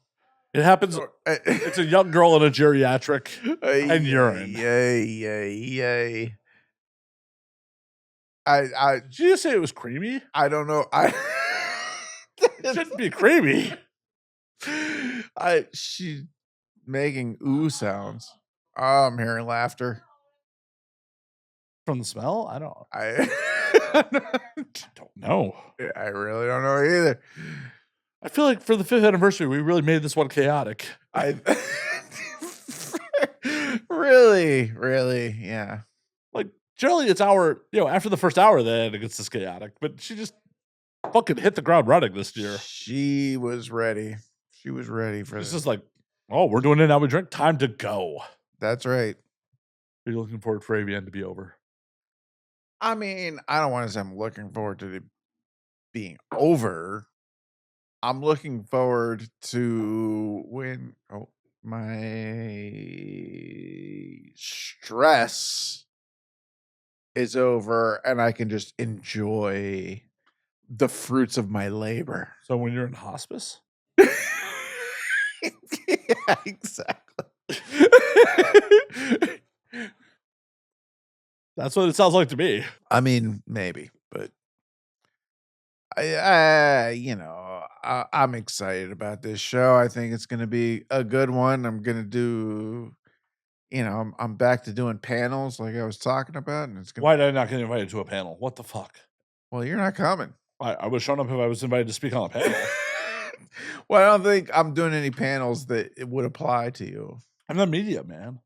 It happens. It's a young girl in a geriatric and urine. Yay. Did you just say it was creamy? I don't know. It shouldn't be creamy. She's making ooh sounds. Oh, I'm hearing laughter. From the smell? I don't know. I really don't know either. I feel like for the 5th anniversary, we really made this one chaotic. Really, yeah. Like, generally it's after the first hour, then it gets this chaotic. But she just fucking hit the ground running this year. She was ready. She was ready for this. This is like, oh, we're doing it now. We drink. Time to go. That's right. Are you looking forward for AVN to be over? I mean, I don't want to say I'm looking forward to it being over. I'm looking forward to when my stress is over and I can just enjoy the fruits of my labor. So when you're in hospice? Yeah, exactly. That's what it sounds like to me. I mean, maybe, but I'm excited about this show. I think it's going to be a good one. I'm going to do, I'm back to doing panels like I was talking about. And it's Why did I not get invited to a panel? What the fuck? Well, you're not coming. I was showing up if I was invited to speak on a panel. Well, I don't think I'm doing any panels that it would apply to you. I'm the media, man.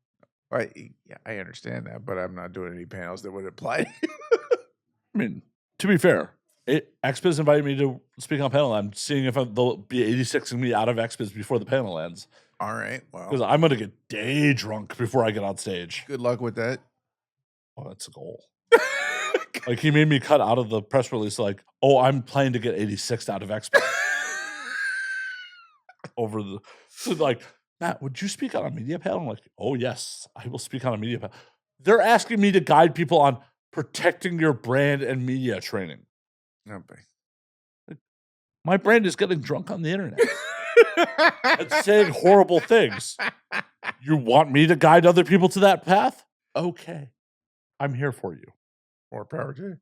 Right? Yeah, I understand that, but I'm not doing any panels that would apply to you. I mean, to be fair, XBiz invited me to speak on a panel. I'm seeing if they'll be 86ing me out of XBiz before the panel ends. All right. Well, because I'm going to get day drunk before I get on stage. Good luck with that. Oh, that's a goal. Like, he made me cut out of the press release, like, oh, I'm planning to get 86ed out of XBiz. Like, Matt, would you speak on a media panel? I'm like, oh, yes, I will speak on a media panel. They're asking me to guide people on protecting your brand and media training. Okay. My brand is getting drunk on the internet and saying horrible things. You want me to guide other people to that path? Okay. I'm here for you. More power to you.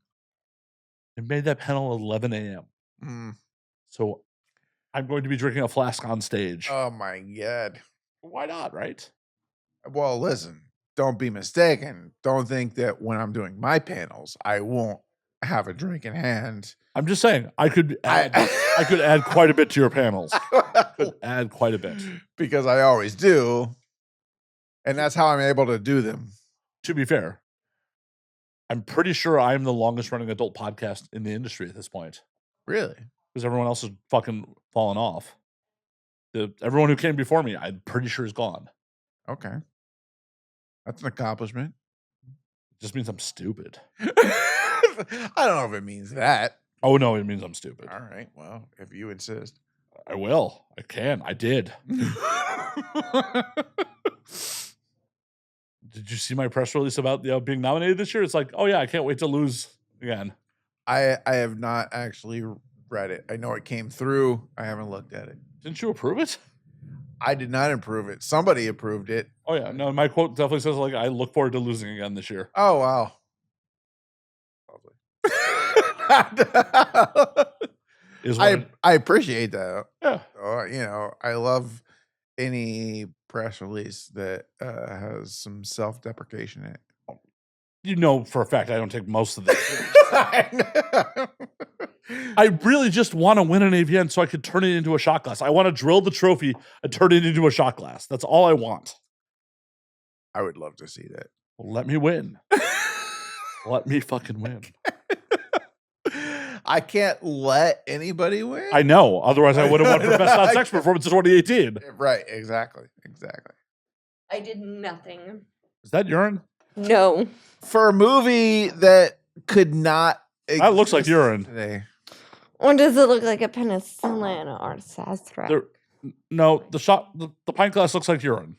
I made that panel at 11 a.m. So I'm going to be drinking a flask on stage. Oh, my God. Why not, right? Well, listen, don't be mistaken. Don't think that when I'm doing my panels, I won't have a drink in hand. I'm just saying, I could add quite a bit to your panels. Could add quite a bit. Because I always do. And that's how I'm able to do them. To be fair, I'm pretty sure I'm the longest running adult podcast in the industry at this point. Really? Because everyone else has fucking fallen off. Everyone who came before me, I'm pretty sure is gone. Okay. That's an accomplishment. It just means I'm stupid. I don't know if it means that. Oh, no, it means I'm stupid. All right. Well, if you insist. I will. I can. I did. Did you see my press release about being nominated this year? It's like, oh, yeah, I can't wait to lose again. I have not actually read it. I know it came through. I haven't looked at it. Didn't you approve it? I did not approve it. Somebody approved it. Oh, yeah. No, my quote definitely says, like, I look forward to losing again this year. Oh, wow. I appreciate that. Yeah. I love any press release that has some self-deprecation in it. You know for a fact I don't take most of this. I really just want to win an AVN so I could turn it into a shot glass. I want to drill the trophy and turn it into a shot glass. That's all I want. I would love to see that. Well, let me win. Let me fucking win. I can't let anybody win. I know. Otherwise, I would have won for Best Non-Sex Performance in 2018. Right. Exactly. I did nothing. Is that urine? No. For a movie that could not that looks like urine. Today. Or does it look like a penicillin or sastra? No, the pint glass looks like urine.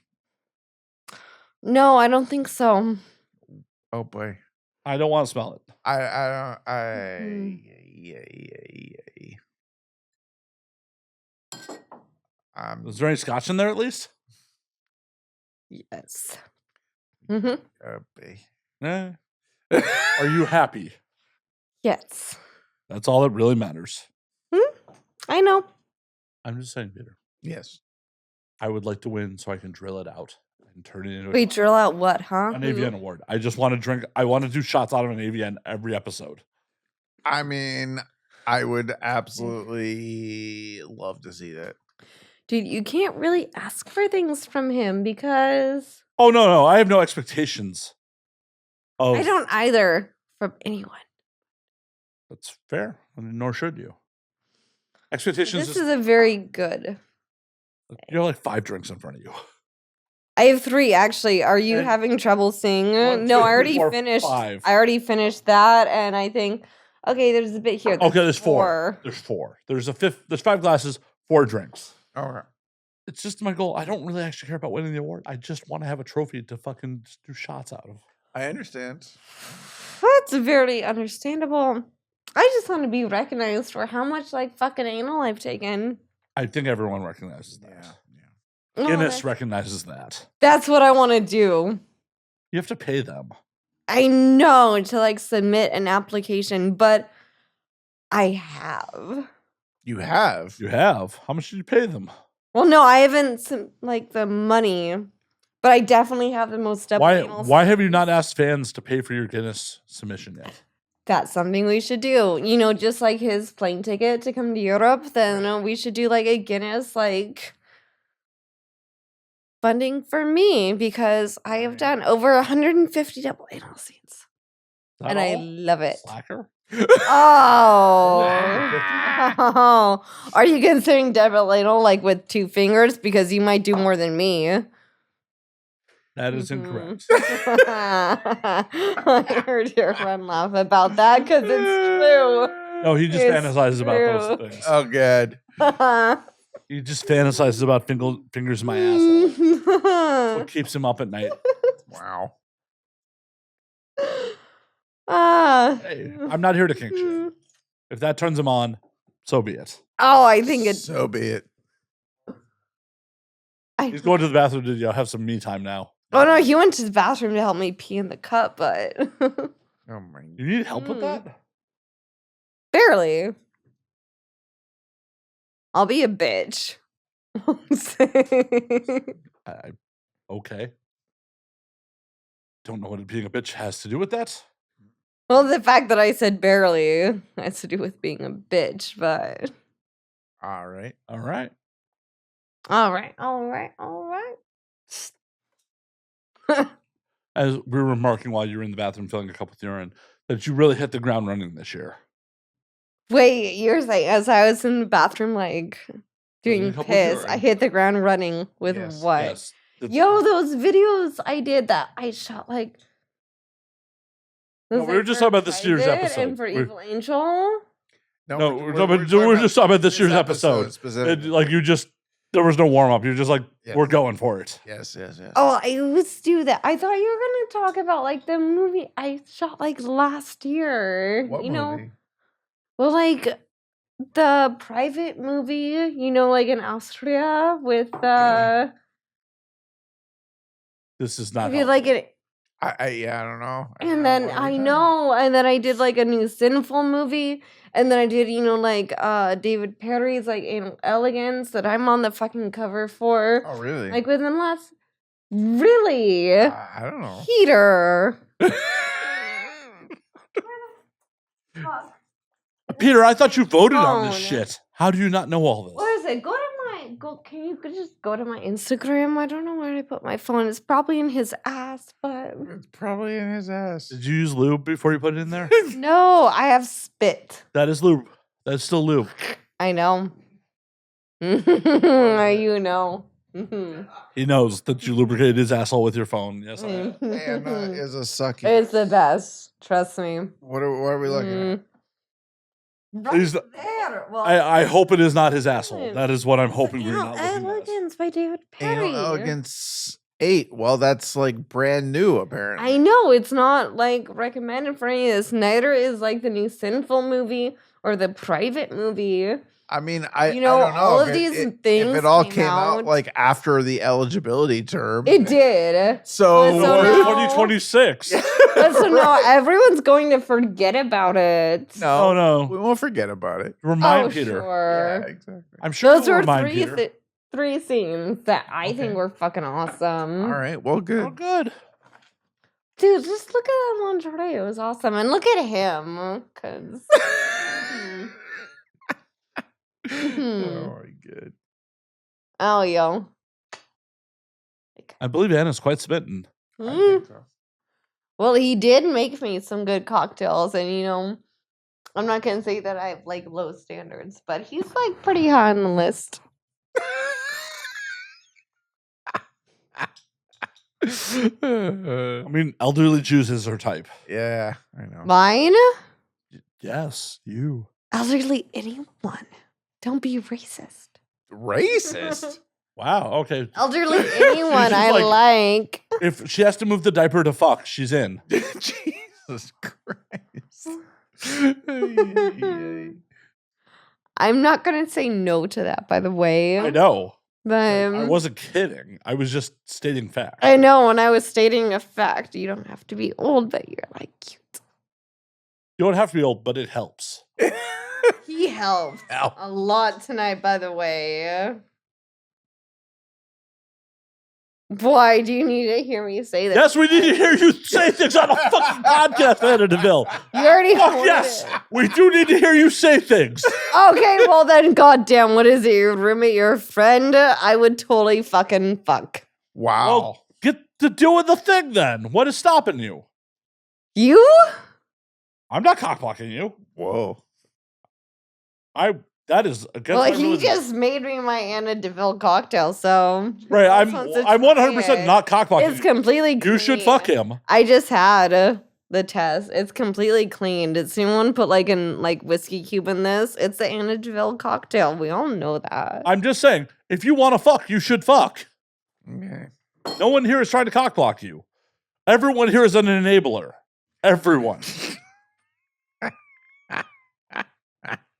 No, I don't think so. Oh boy. I don't want to smell it. I don't. Is there any scotch in there at least? Yes. boy. Eh. Are you happy? Yes. That's all that really matters. I know. I'm just saying, Peter. Yes. I would like to win so I can drill it out and turn it into Wait, drill out what, huh? an AVN award. I just want to drink. I want to do shots out of an AVN every episode. I mean, I would absolutely love to see that. Dude, you can't really ask for things from him because Oh no, I have no expectations. I don't either from anyone. That's fair, nor should you. Expectations. This is a very good. You have like 5 drinks in front of you. I have 3 actually. Are you And- having trouble seeing? 1, No, 2, I already 4, finished. 5. I already finished that, and I think okay. There's a bit here. Okay, there's 4. There's 4. There's a 5th. There's 5 glasses, 4 drinks. Okay. It's just my goal. I don't really actually care about winning the award. I just want to have a trophy to fucking just do shots out of. I understand. That's very understandable. I just want to be recognized for how much like fucking anal I've taken. I think everyone recognizes that. Yeah. Oh, Guinness recognizes that. that's what I want to do. You have to pay them. I know to like submit an application, but I have. You have. You have. How much did you pay them? Well, no, I haven't like the money, but I definitely have the most step. Why have you not asked fans to pay for your Guinness submission yet? That's something we should do. You know, just like his plane ticket to come to Europe, then we should do like a Guinness like funding for me because I have done over 150 double anal scenes. And I love it. Slacker? Oh. Are you considering double anal like with 2 fingers? Because you might do more than me. That is incorrect. I heard your friend laugh about that because it's true. No, he just It's fantasizes about those true. things. Oh, good. He just fantasizes about fingers in my asshole. What keeps him up at night. Wow. Hey, I'm not here to kink shame. If that turns him on, so be it. Oh, I think it's. So be it. He's going to the bathroom to have some me time now. Oh no, he went to the bathroom to help me pee in the cup, but Oh my. You need help with that? barely. I'll be a bitch. Okay. Don't know what being a bitch has to do with that. Well, the fact that I said barely has to do with being a bitch, but All right. All right. all right. As we were remarking while you were in the bathroom filling a cup with urine, that you really hit the ground running this year. Wait, you're saying as I was in the bathroom, like Filling a doing cup with piss, I urine. hit the ground running with Yes, what? Yes. Yo, those videos I did that I shot like. No, was we were like just for talking about this year's Private episode. And for We're- Evil Angel. No, we're just talking about this year's episode. Specifically. Like there was no warm up. You're just like, Yes. we're going for it. Yes. Oh, I let's do that. I thought you were gonna talk about like the movie I shot like last year. What you know, movie? well, like the private movie. You know, like in Austria with This is not. I feel like helpful. it. I don't know. And then I know, and then I did like a new sinful movie, and then I did like David Perry's like Anal Elegance that I'm on the fucking cover for. Oh, really? Like within the last really I don't know. Peter. Peter, I thought you voted on this Phone. shit. How do you not know all this? What is it? Can you just go to my Instagram? I don't know where I put my phone. It's probably in his ass, but It's probably in his ass. Did you use lube before you put it in there? no, I have spit. That is lube. That's still lube. I know. You know. He knows that you lubricated his asshole with your phone. Yes, I have. Anna is a sucky. It's the best. Trust me. What are we looking at? He's Right the- there. Well, I hope it is not his asshole. Listen. That is what I'm hoping we're Anal not looking at. Elegance by David Perry. Anal Elegance 8. Well, that's like brand new, apparently. I know it's not like recommended for any of this. Neither is like the new Sinful movie or the Private movie. I mean, I You know, don't know all if of it, these if things it all came came out out. like after the eligibility term. It did. So, But so Or now- 2026. But so now everyone's going to forget about it. no, Oh, no. we won't forget about it. Remind Oh, Peter. sure. Yeah, exactly. I'm sure Those you'll were remind Peter. three scenes that I Okay. think were fucking awesome. All right. Well, good. Oh, good. Dude, just look at that lingerie. It was awesome. And look at him. Because. Oh my god. Oh, yo. I believe Anna's quite smitten. I Mm. think so. Well, he did make me some good cocktails. And, you know, I'm not going to say that I have, like, low standards, but he's, like, pretty high on the list. I mean, elderly Jews is her type. Yeah, I know. Mine? Yes, you. Elderly anyone. Don't be racist. Racist. Wow. Okay. Elderly anyone just I like. If she has to move the diaper to fuck, she's in. Jesus Christ. I'm not going to say no to that, by the way. I know. But I wasn't kidding. I was just stating facts. I know when I was stating a fact, you don't have to be old, but you're like cute. You don't have to be old, but it helps. He helped Ow. a lot tonight, by the way. Boy, do you need to hear me say that? Yes, we need to hear you say things on a fucking podcast, Anna DeVille. You already Fuck heard yes, it. we do need to hear you say things. Okay, well then, goddamn, what is it? Your roommate, your friend? I would totally fucking fuck. Wow. Well, get to doing the thing then. What is stopping you? You? I'm not cockblocking you. Whoa. That is against Well, my he religion. just made me my Anna DeVille cocktail, so Right, who I'm else wants to 100% try it? not cockblocking It's you. completely clean. You should fuck him. I just had the test. It's completely clean. Did someone put like an whiskey cube in this? It's the Anna DeVille cocktail. We all know that. I'm just saying, if you want to fuck, you should fuck. Okay. No one here is trying to cockblock you. Everyone here is an enabler. Everyone.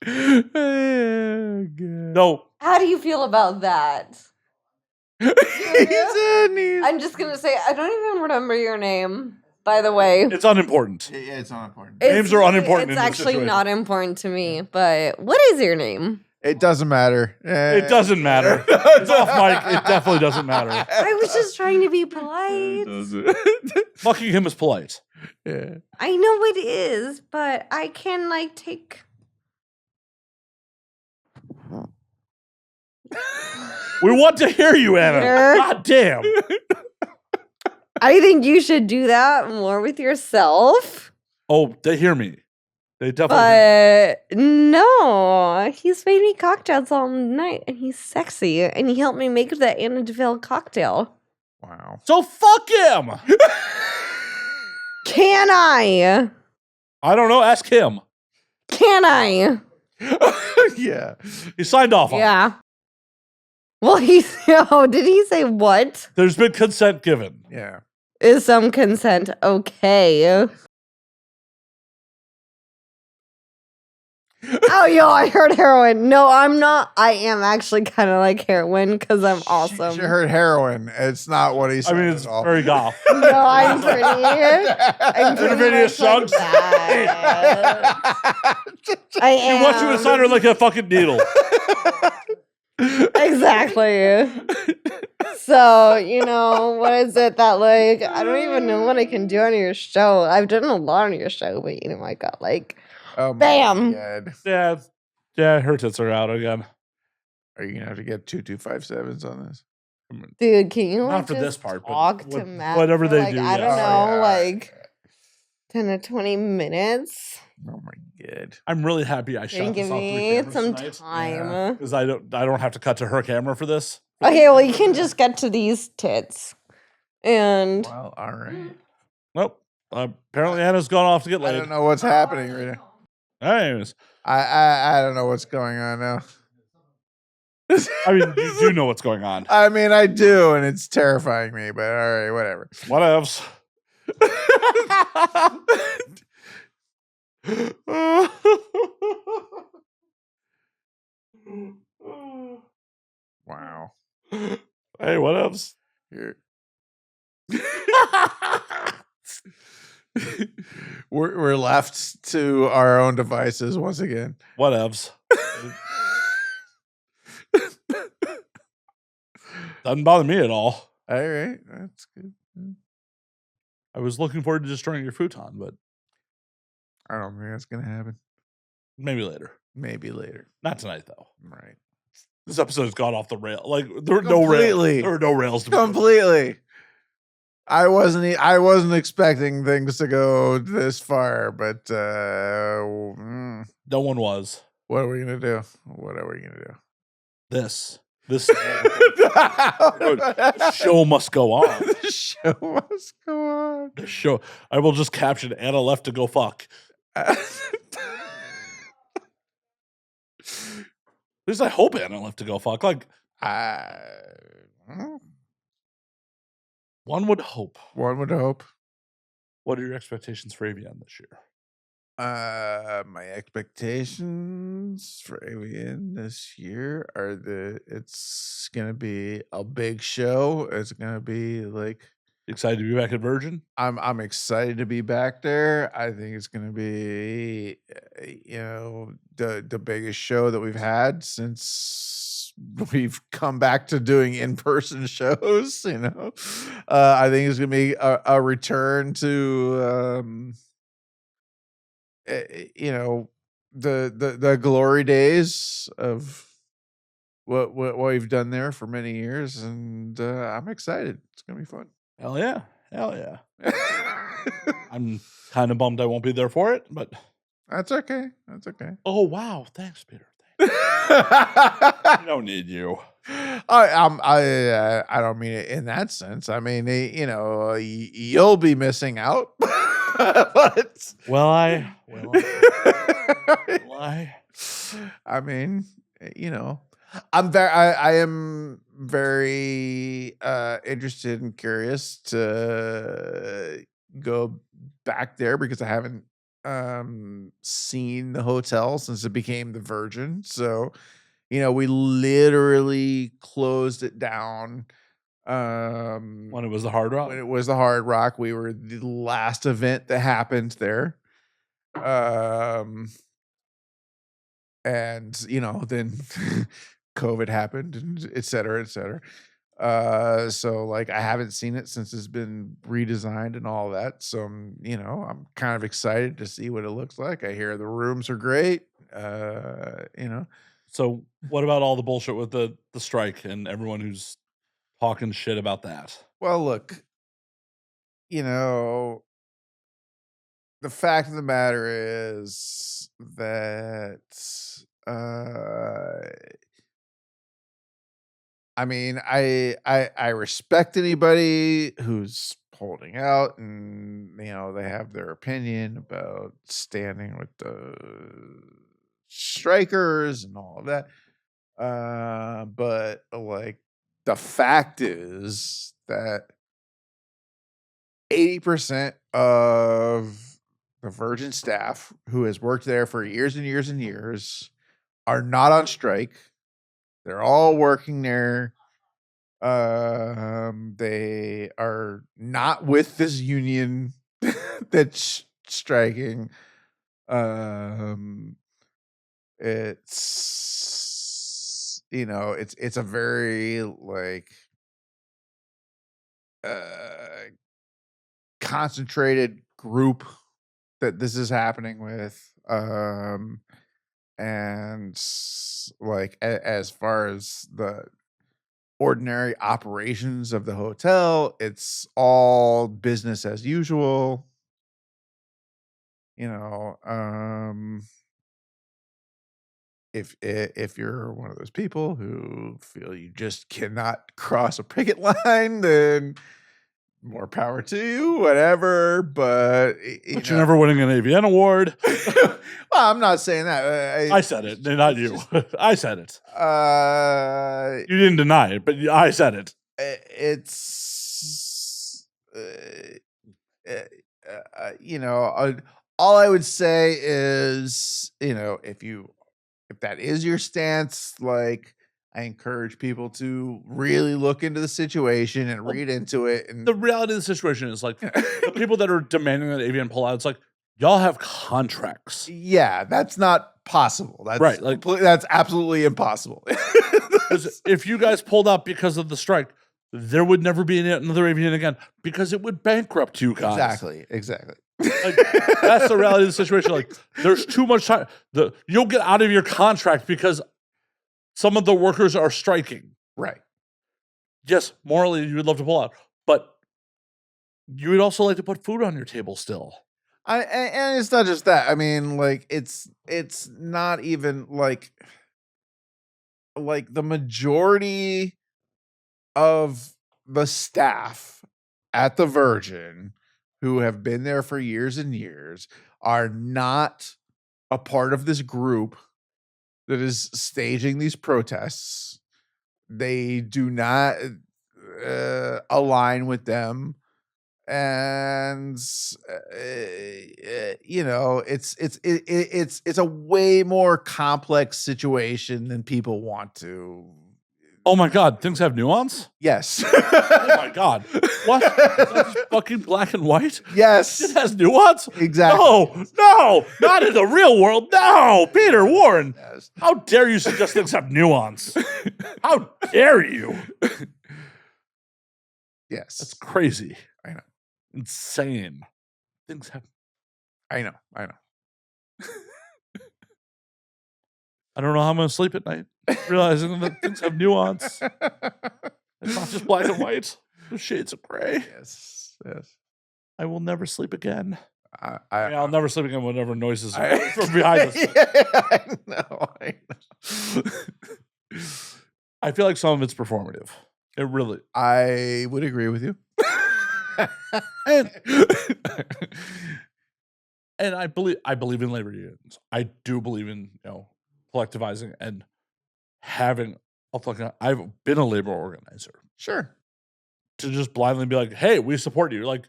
Oh, God. No, How do you feel about that? I'm just gonna say I don't even remember your name. By the way, it's unimportant. Yeah, it's not important. Names are unimportant It's in this actually situation. not important to me. But what is your name? It doesn't matter. It doesn't matter. It's off mic. It definitely doesn't matter. I was just trying to be polite. Fucking him is polite. Yeah. I know it is, but I can take. We want to hear you, Anna. Peter. God damn. I think you should do that more with yourself. Oh, they hear me. They definitely hear But no, he's made me cocktails all night, and he's sexy, and he helped me make the Anna DeVille cocktail. Wow. me. So fuck him. Can I? I don't know. Ask him. Can I? Yeah. He signed off on it. Yeah. Well, oh, did he say what? There's been consent given. Yeah. Is some consent okay? Oh, yo, I heard heroin. No, I'm not. I am actually kind of like heroin because I'm awesome. She heard heroin. It's not what he I said. mean, it's at all. very goth. No, I'm pretty. I'm pretty Infinity much like sucks. that. I He am. wants you inside her like a fucking needle. Exactly. So, what is it that I don't even know what I can do on your show. I've done a lot on your show, but I got Oh my Bam. God. Yeah, her tits are out again. Are you gonna have to get 2257s on this? dude, can you Not for just this part, but talk to what- Matt whatever for, they do, I don't yes. know, Oh, yeah. 10 to 20 minutes? Oh my God. I'm really happy I Can you shot give this on 3 me cameras some tonight. time? Because I don't have to cut to her camera for this. Okay, well, you can just get to these tits. And Well, all right. Nope. Apparently Anna's gone off to get I laid. don't know what's happening right now. Anyways, I don't know what's going on now. I mean, you do know what's going on. I mean, I do, and it's terrifying me, but all right, whatever. Whatevs. Wow. Hey, whatevs. Here. We're left to our own devices once again. Whatevs. Doesn't bother me at all. All right, that's good. I was looking forward to destroying your futon, but I don't think that's gonna happen. maybe later. Maybe later. Not tonight, though. Right. This episode has gone off the rail. Like there were no rails. There were no rails to be Completely. I wasn't expecting things to go this far, but no one was. what are we gonna do? What are we gonna do? This the show must go on. The show must go on. The show. I will just caption Anna left to go fuck. At least I hope Anna left to go fuck. Like one would hope. One would hope. What are your expectations for Avian this year? My expectations for Alien this year are that it's gonna be a big show. It's gonna be like Excited to be back at Virgin? I'm excited to be back there. I think it's gonna be the biggest show that we've had since we've come back to doing in-person shows. I think it's gonna be a return to the glory days of what we've done there for many years, and I'm excited. It's gonna be fun. Hell yeah. I'm kind of bummed I won't be there for it, but That's okay. oh wow, thanks, Peter. I don't need you. I don't mean it in that sense. I mean, you'll be missing out. But Well, I mean, I am very interested and curious to go back there because I haven't seen the hotel since it became the Virgin. So, we literally closed it down when it was the Hard Rock. When it was the Hard Rock. We were the last event that happened there. And then COVID happened, and et cetera, et cetera. So like I haven't seen it since it's been redesigned and all that. So I'm kind of excited to see what it looks like. I hear the rooms are great. So what about all the bullshit with the strike and everyone who's talking shit about that? Well, look, the fact of the matter is that I mean, I respect anybody who's holding out and they have their opinion about standing with the strikers and all of that. But like the fact is that 80% of the Virgin staff who has worked there for years and years and years are not on strike. They're all working there. They are not with this union that's striking. It's a very like concentrated group that this is happening with. And like as far as the ordinary operations of the hotel, it's all business as usual. If you're one of those people who feel you just cannot cross a picket line, then more power to you, whatever. But But you're never winning an AVN award. well, I'm not saying that. I said it, not you. I said it. Uh, You didn't deny it, but I said it. It's all I would say is, if that is your stance, like, I encourage people to really look into the situation and read into it. And the reality of the situation is, like, the people that are demanding that AVN pull out, it's like, y'all have contracts. Yeah, that's not possible. That's right. Like, that's absolutely impossible. If you guys pulled out because of the strike, there would never be another AVN again because it would bankrupt you guys. Exactly. Like, that's the reality of the situation. Like, there's too much time. You'll get out of your contract because some of the workers are striking. Right. Yes, morally, you would love to pull out, but you would also like to put food on your table still. And it's not just that. I mean, like, it's not even like the majority of the staff at the Virgin who have been there for years and years are not a part of this group that is staging these protests. They do not align with them. And it's a way more complex situation than people want to. Oh my God, things have nuance? Yes. Oh my God. What? Is that just fucking black and white? Yes. It has nuance? Exactly. No, not in the real world. No, Peter Warren. Yes. How dare you suggest things have nuance? How dare you? Yes. That's crazy. I know. Insane. Things have. I know. I don't know how I'm going to sleep at night, realizing that things have nuance. It's not just black and white. There's shades of gray. Yes. I will never sleep again. I'll never sleep again whenever noises are from behind us. I know. I feel like some of it's performative. It really. I would agree with you. And I believe in labor unions. I do believe in collectivizing and having. I've been a labor organizer. Sure. To just blindly be like, "Hey, we support you." Like,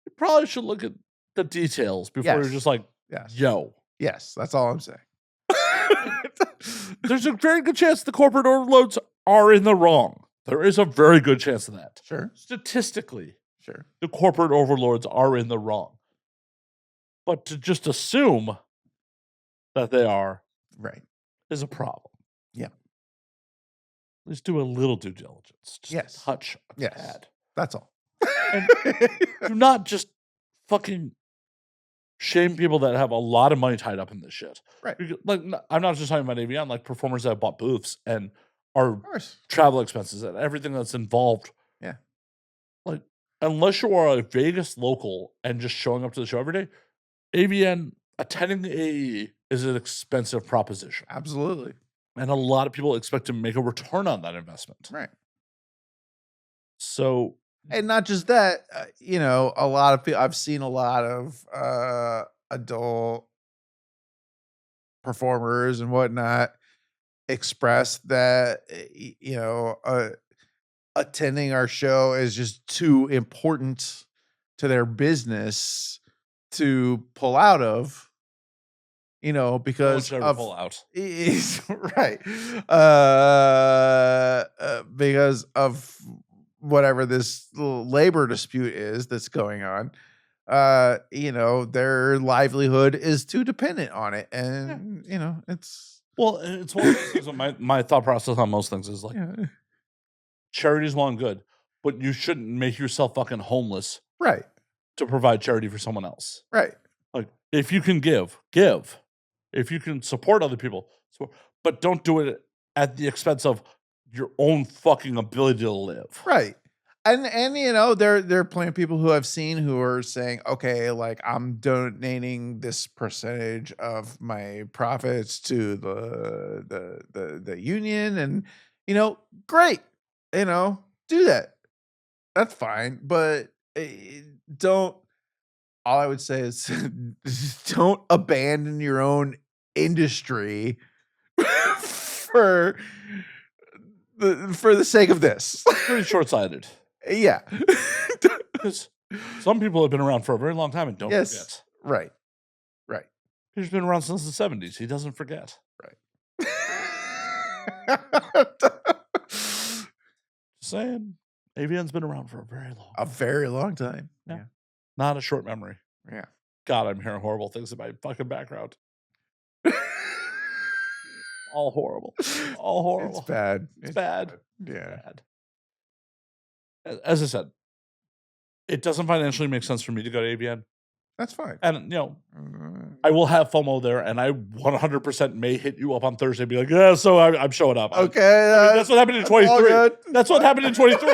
you probably should look at the details before you're just like, yes. "Yo." Yes, that's all I'm saying. There's a very good chance the corporate overloads are in the wrong. There is a very good chance of that. Sure. Statistically. Sure. The corporate overlords are in the wrong. But to just assume that they are right is a problem. Yeah. Let's do a little due diligence. Just touch a tad. That's all. And do not just fucking shame people that have a lot of money tied up in this shit. Right. Like, I'm not just talking about AVN, like performers that have bought booths and our travel expenses and everything that's involved. Yeah. Like, unless you are a Vegas local and just showing up to the show every day, AVN attending AE is an expensive proposition. Absolutely. And a lot of people expect to make a return on that investment. Right. So, and not just that, a lot of people, I've seen a lot of adult performers and whatnot express that, attending our show is just too important to their business to pull out of, because of pull out. Right. Because of whatever this little labor dispute is that's going on. Their livelihood is too dependent on it. And, it's. Well, it's one of those things. My thought process on most things is like, charity's well and good, but you shouldn't make yourself fucking homeless. Right. To provide charity for someone else. Right. Like, if you can give. If you can support other people, but don't do it at the expense of your own fucking ability to live. Right. And there are plenty of people who I've seen who are saying, okay, like, I'm donating this percentage of my profits to the union, and great, do that. That's fine, but don't. All I would say is don't abandon your own industry for the sake of this. Pretty short-sighted. Yeah. Because some people have been around for a very long time and don't forget. Right. Peter's been around since the 70s. He doesn't forget. Right. Just saying. AVN's been around for a very long time. Yeah. Not a short memory. Yeah. God, I'm hearing horrible things in my fucking background. All horrible. All horrible. It's bad. It's bad. Yeah. Bad. As I said, it doesn't financially make sense for me to go to AVN. That's fine. And, I will have FOMO there, and I 100% may hit you up on Thursday and be like, yeah, so I'm showing up. Okay. That's what happened in 23. That's what happened in 23.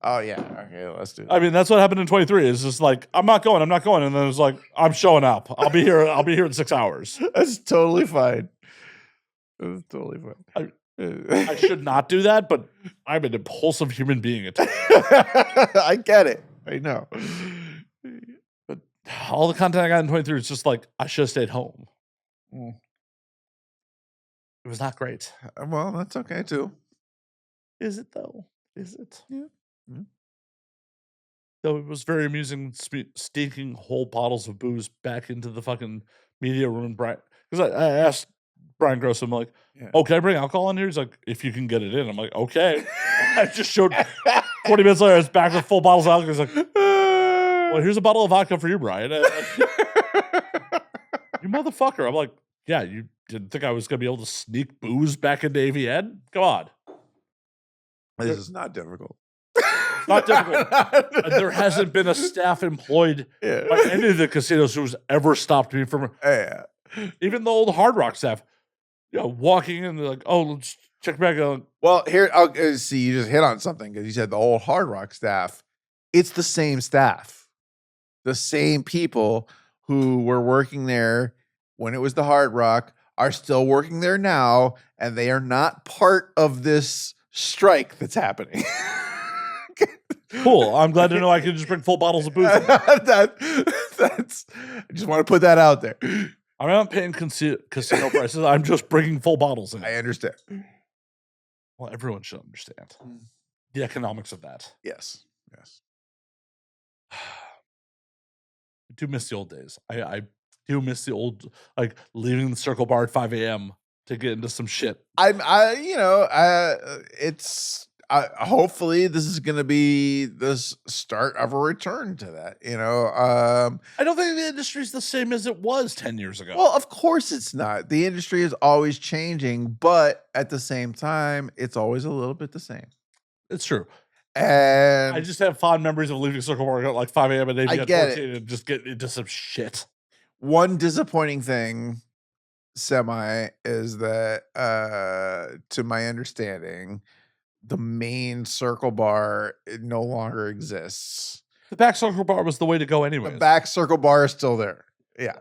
Oh, yeah. Okay, let's do that. I mean, that's what happened in 23. It's just like, I'm not going. And then it's like, I'm showing up. I'll be here in 6 hours. That's totally fine. That's totally fine. I should not do that, but I'm an impulsive human being at times. I get it. I know. But all the content I got in 23 is just like, I should have stayed home. It was not great. Well, that's okay too. Is it though? Is it? Yeah. Though it was very amusing sneaking whole bottles of booze back into the fucking media room. Brian, because I asked Brian Gross, I'm like, oh, can I bring alcohol in here? He's like, if you can get it in. I'm like, okay. I just showed 20 minutes later, it's back with full bottles of alcohol. He's like, well, here's a bottle of vodka for you, Brian. You motherfucker. I'm like, yeah, you didn't think I was going to be able to sneak booze back into AVN? Come on. This is not difficult. Not difficult. There hasn't been a staff employed by any of the casinos who's ever stopped me from. Even the old Hard Rock staff, walking in, they're like, "Oh, let's check back on." Well, here, I'll see. You just hit on something because you said the old Hard Rock staff. It's the same staff, the same people who were working there when it was the Hard Rock are still working there now, and they are not part of this strike that's happening. Cool. I'm glad to know I can just bring full bottles of booze. That's. I just want to put that out there. I'm not paying casino prices. I'm just bringing full bottles in. I understand. Well, everyone should understand the economics of that. Yes. I do miss the old days. I do miss the old, like, leaving the Circle Bar at 5 a.m. to get into some shit. Hopefully this is going to be the start of a return to that, I don't think the industry's the same as it was 10 years ago. Well, of course it's not. The industry is always changing, but at the same time, it's always a little bit the same. It's true. And I just have fond memories of leaving Circle Bar at like 5 a.m. and I get it. and just get into some shit. One disappointing thing, is that, to my understanding, the main Circle Bar no longer exists. The back Circle Bar was the way to go anyway. The back Circle Bar is still there. Yeah.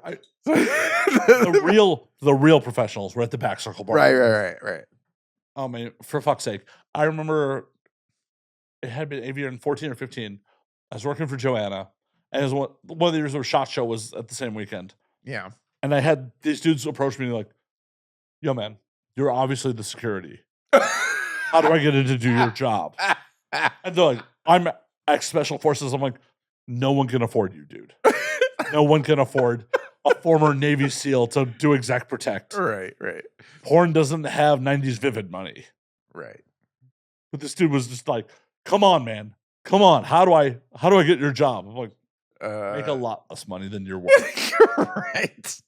the real professionals were at the back Circle Bar. Right. Oh man, for fuck's sake. I remember it had been AVN in 14 or 15. I was working for Joanna. And it was one of the years where SHOT Show was at the same weekend. Yeah. And I had these dudes approach me like, yo man, you're obviously the security. How do I get in to do your job? And they're like, I'm ex-special forces. I'm like, no one can afford you, dude. No one can afford a former Navy SEAL to do exec protect. Right. Porn doesn't have 90s Vivid money. Right. But this dude was just like, come on, man. Come on. How do I get your job? I'm like, make a lot less money than you're worth. Right.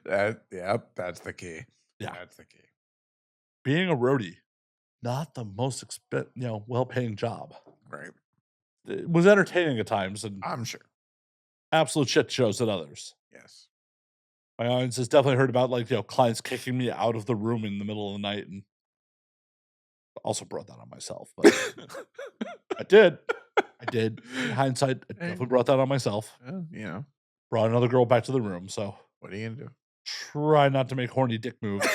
That's the key. Yeah. That's the key. Being a roadie, not the most well-paying job. Right. It was entertaining at times, and I'm sure. Absolute shit shows at others. Yes. My audience has definitely heard about clients kicking me out of the room in the middle of the night, and also brought that on myself. But I did. In hindsight, I definitely brought that on myself. Brought another girl back to the room. So what are you gonna do? Try not to make horny dick moves.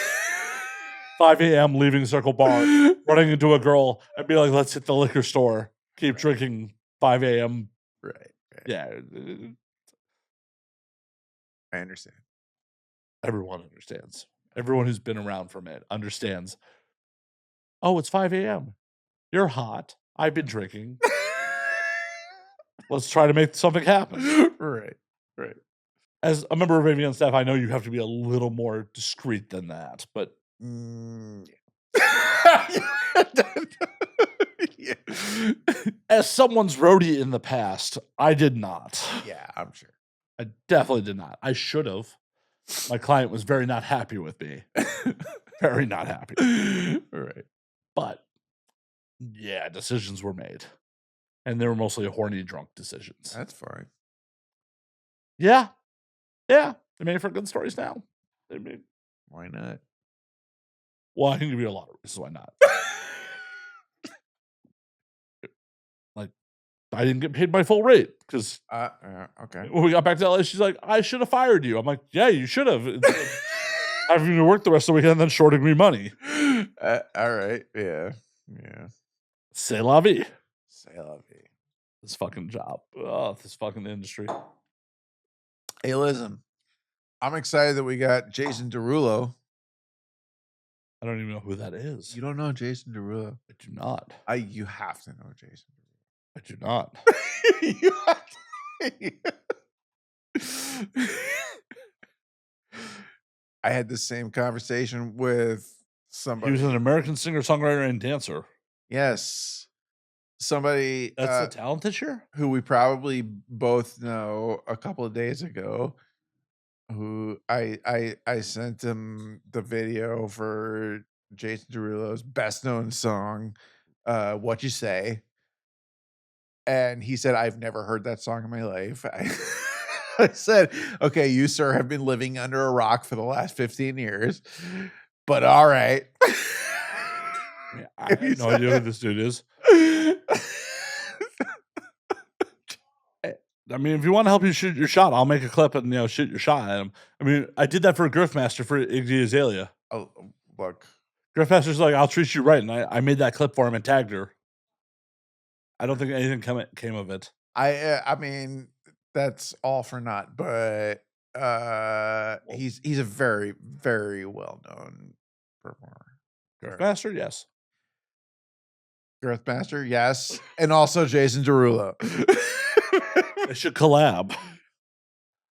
5 a.m. leaving Circle Bar, running into a girl, and be like, let's hit the liquor store. Keep drinking 5 a.m. Right. Yeah. I understand. Everyone understands. Everyone who's been around for a minute understands. Oh, it's 5 a.m. You're hot. I've been drinking. Let's try to make something happen. Right. As a member of AVN staff, I know you have to be a little more discreet than that, but Yeah. as someone's roadie in the past, I did not. Yeah, I'm sure. I definitely did not. I should have. My client was very not happy with me. Very not happy. Right. But yeah, decisions were made. And they were mostly horny drunk decisions. That's fine. Yeah. Yeah. They made for good stories now. They made. Why not? Well, I can give you a lot of reasons why not. Like, I didn't get paid my full rate because okay. when we got back to LA, she's like, I should have fired you. I'm like, yeah, you should have. Having to work the rest of the weekend and then shorting me money. All right. Yeah. C'est la vie. C'est la vie. This fucking job. Oh, this fucking industry. Hey, listen. I'm excited that we got Jason Derulo. I don't even know who that is. You don't know Jason Derulo? I do not. You have to know Jason Derulo. I do not. You have to. I had the same conversation with somebody. He was an American singer, songwriter, and dancer. Yes. Somebody That's the talent this year? who we probably both know a couple of days ago, who I sent him the video for Jason Derulo's best known song, What You Say. And he said, I've never heard that song in my life. I said, okay, you, sir, have been living under a rock for the last 15 years, but all right. Yeah, I have no idea who this dude is. I mean, if you want to help you shoot your shot, I'll make a clip and shoot your shot at him. I mean, I did that for Griffmaster for Iggy Azalea. Oh, look. Griffmaster's like, I'll treat you right, and I made that clip for him and tagged her. I don't think anything came of it. I mean, that's all for naught, but he's a very, very well known performer. Griffmaster, yes. Girthmaster, yes, and also Jason Derulo. They should collab.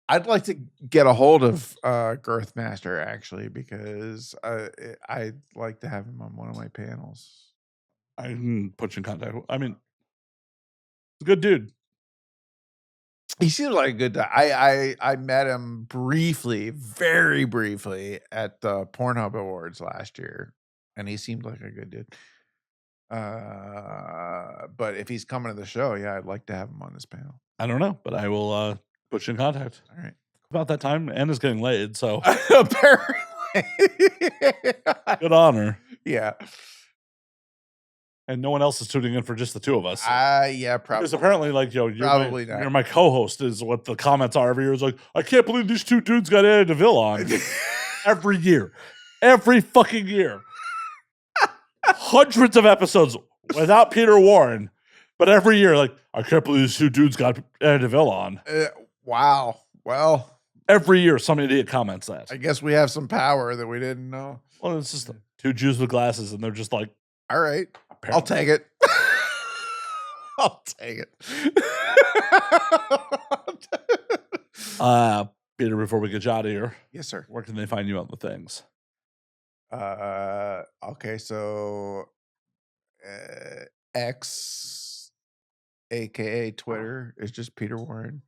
I'd like to get a hold of Girthmaster actually, because I'd like to have him on one of my panels. I can put you in contact. I mean, he's a good dude. He seems like a good guy. I met him briefly, very briefly, at the Pornhub Awards last year, and he seemed like a good dude. But if he's coming to the show, yeah, I'd like to have him on this panel. I don't know, but I will put you in contact. All right. About that time, Anna's getting laid, so Apparently. good on her. Yeah. And no one else is tuning in for just the two of us. Yeah, probably. Because apparently, like, Probably not. you're my co-host is what the comments are every year. It's like, I can't believe these two dudes got Anna DeVille on. Every year. Every fucking year. Hundreds of episodes without Peter Warren. But every year, like, I can't believe these two dudes got Anna DeVille on. Wow. Well, every year, some idiot comments that. I guess we have some power that we didn't know. Well, it's just two Jews with glasses, and they're just like, all right, apparently. I'll take it. I'll take it. Peter, before we get you out of here, yes, sir. Where can they find you on the things? Okay, so X, aka Twitter, is just Peter Warren.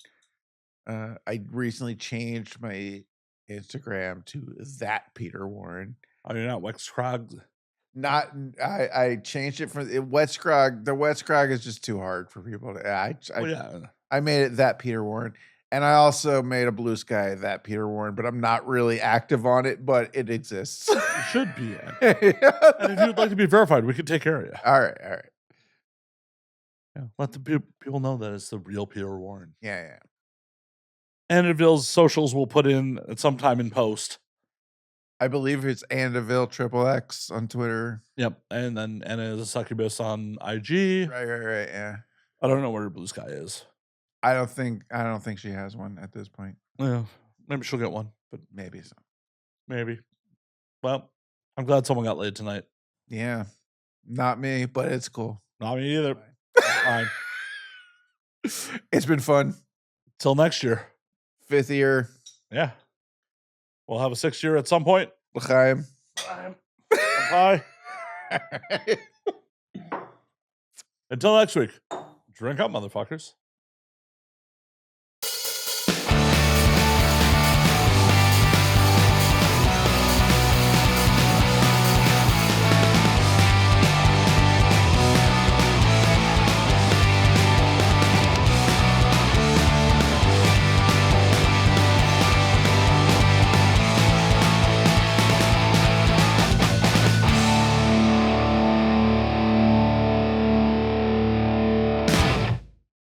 I recently changed my Instagram to that Peter Warren. Oh, you're not Wexcrog? Not I changed it from Wetscrog. The Wetscrog is just too hard for people to. I made it that Peter Warren, and I also made a Blue Sky that Peter Warren, but I'm not really active on it, but it exists. You should be. And if you'd like to be verified, we can take care of you. All right. Yeah, let the people know that it's the real Peter Warren. Yeah. And Ville's socials will put in at some time in post. I believe it's Andeville XXX on Twitter. Yep. And then Anna is a succubus on IG. Right. Yeah. I don't know where Blue Sky is. I don't think she has one at this point. Yeah. Maybe she'll get one, but Maybe so. maybe. Well, I'm glad someone got laid tonight. Yeah. Not me, but it's cool. Not me either. Fine. It's been fun. Till next year. 5th year. Yeah. We'll have a 6th year at some point. L'chaim. Bye. Until next week. Drink up, motherfuckers.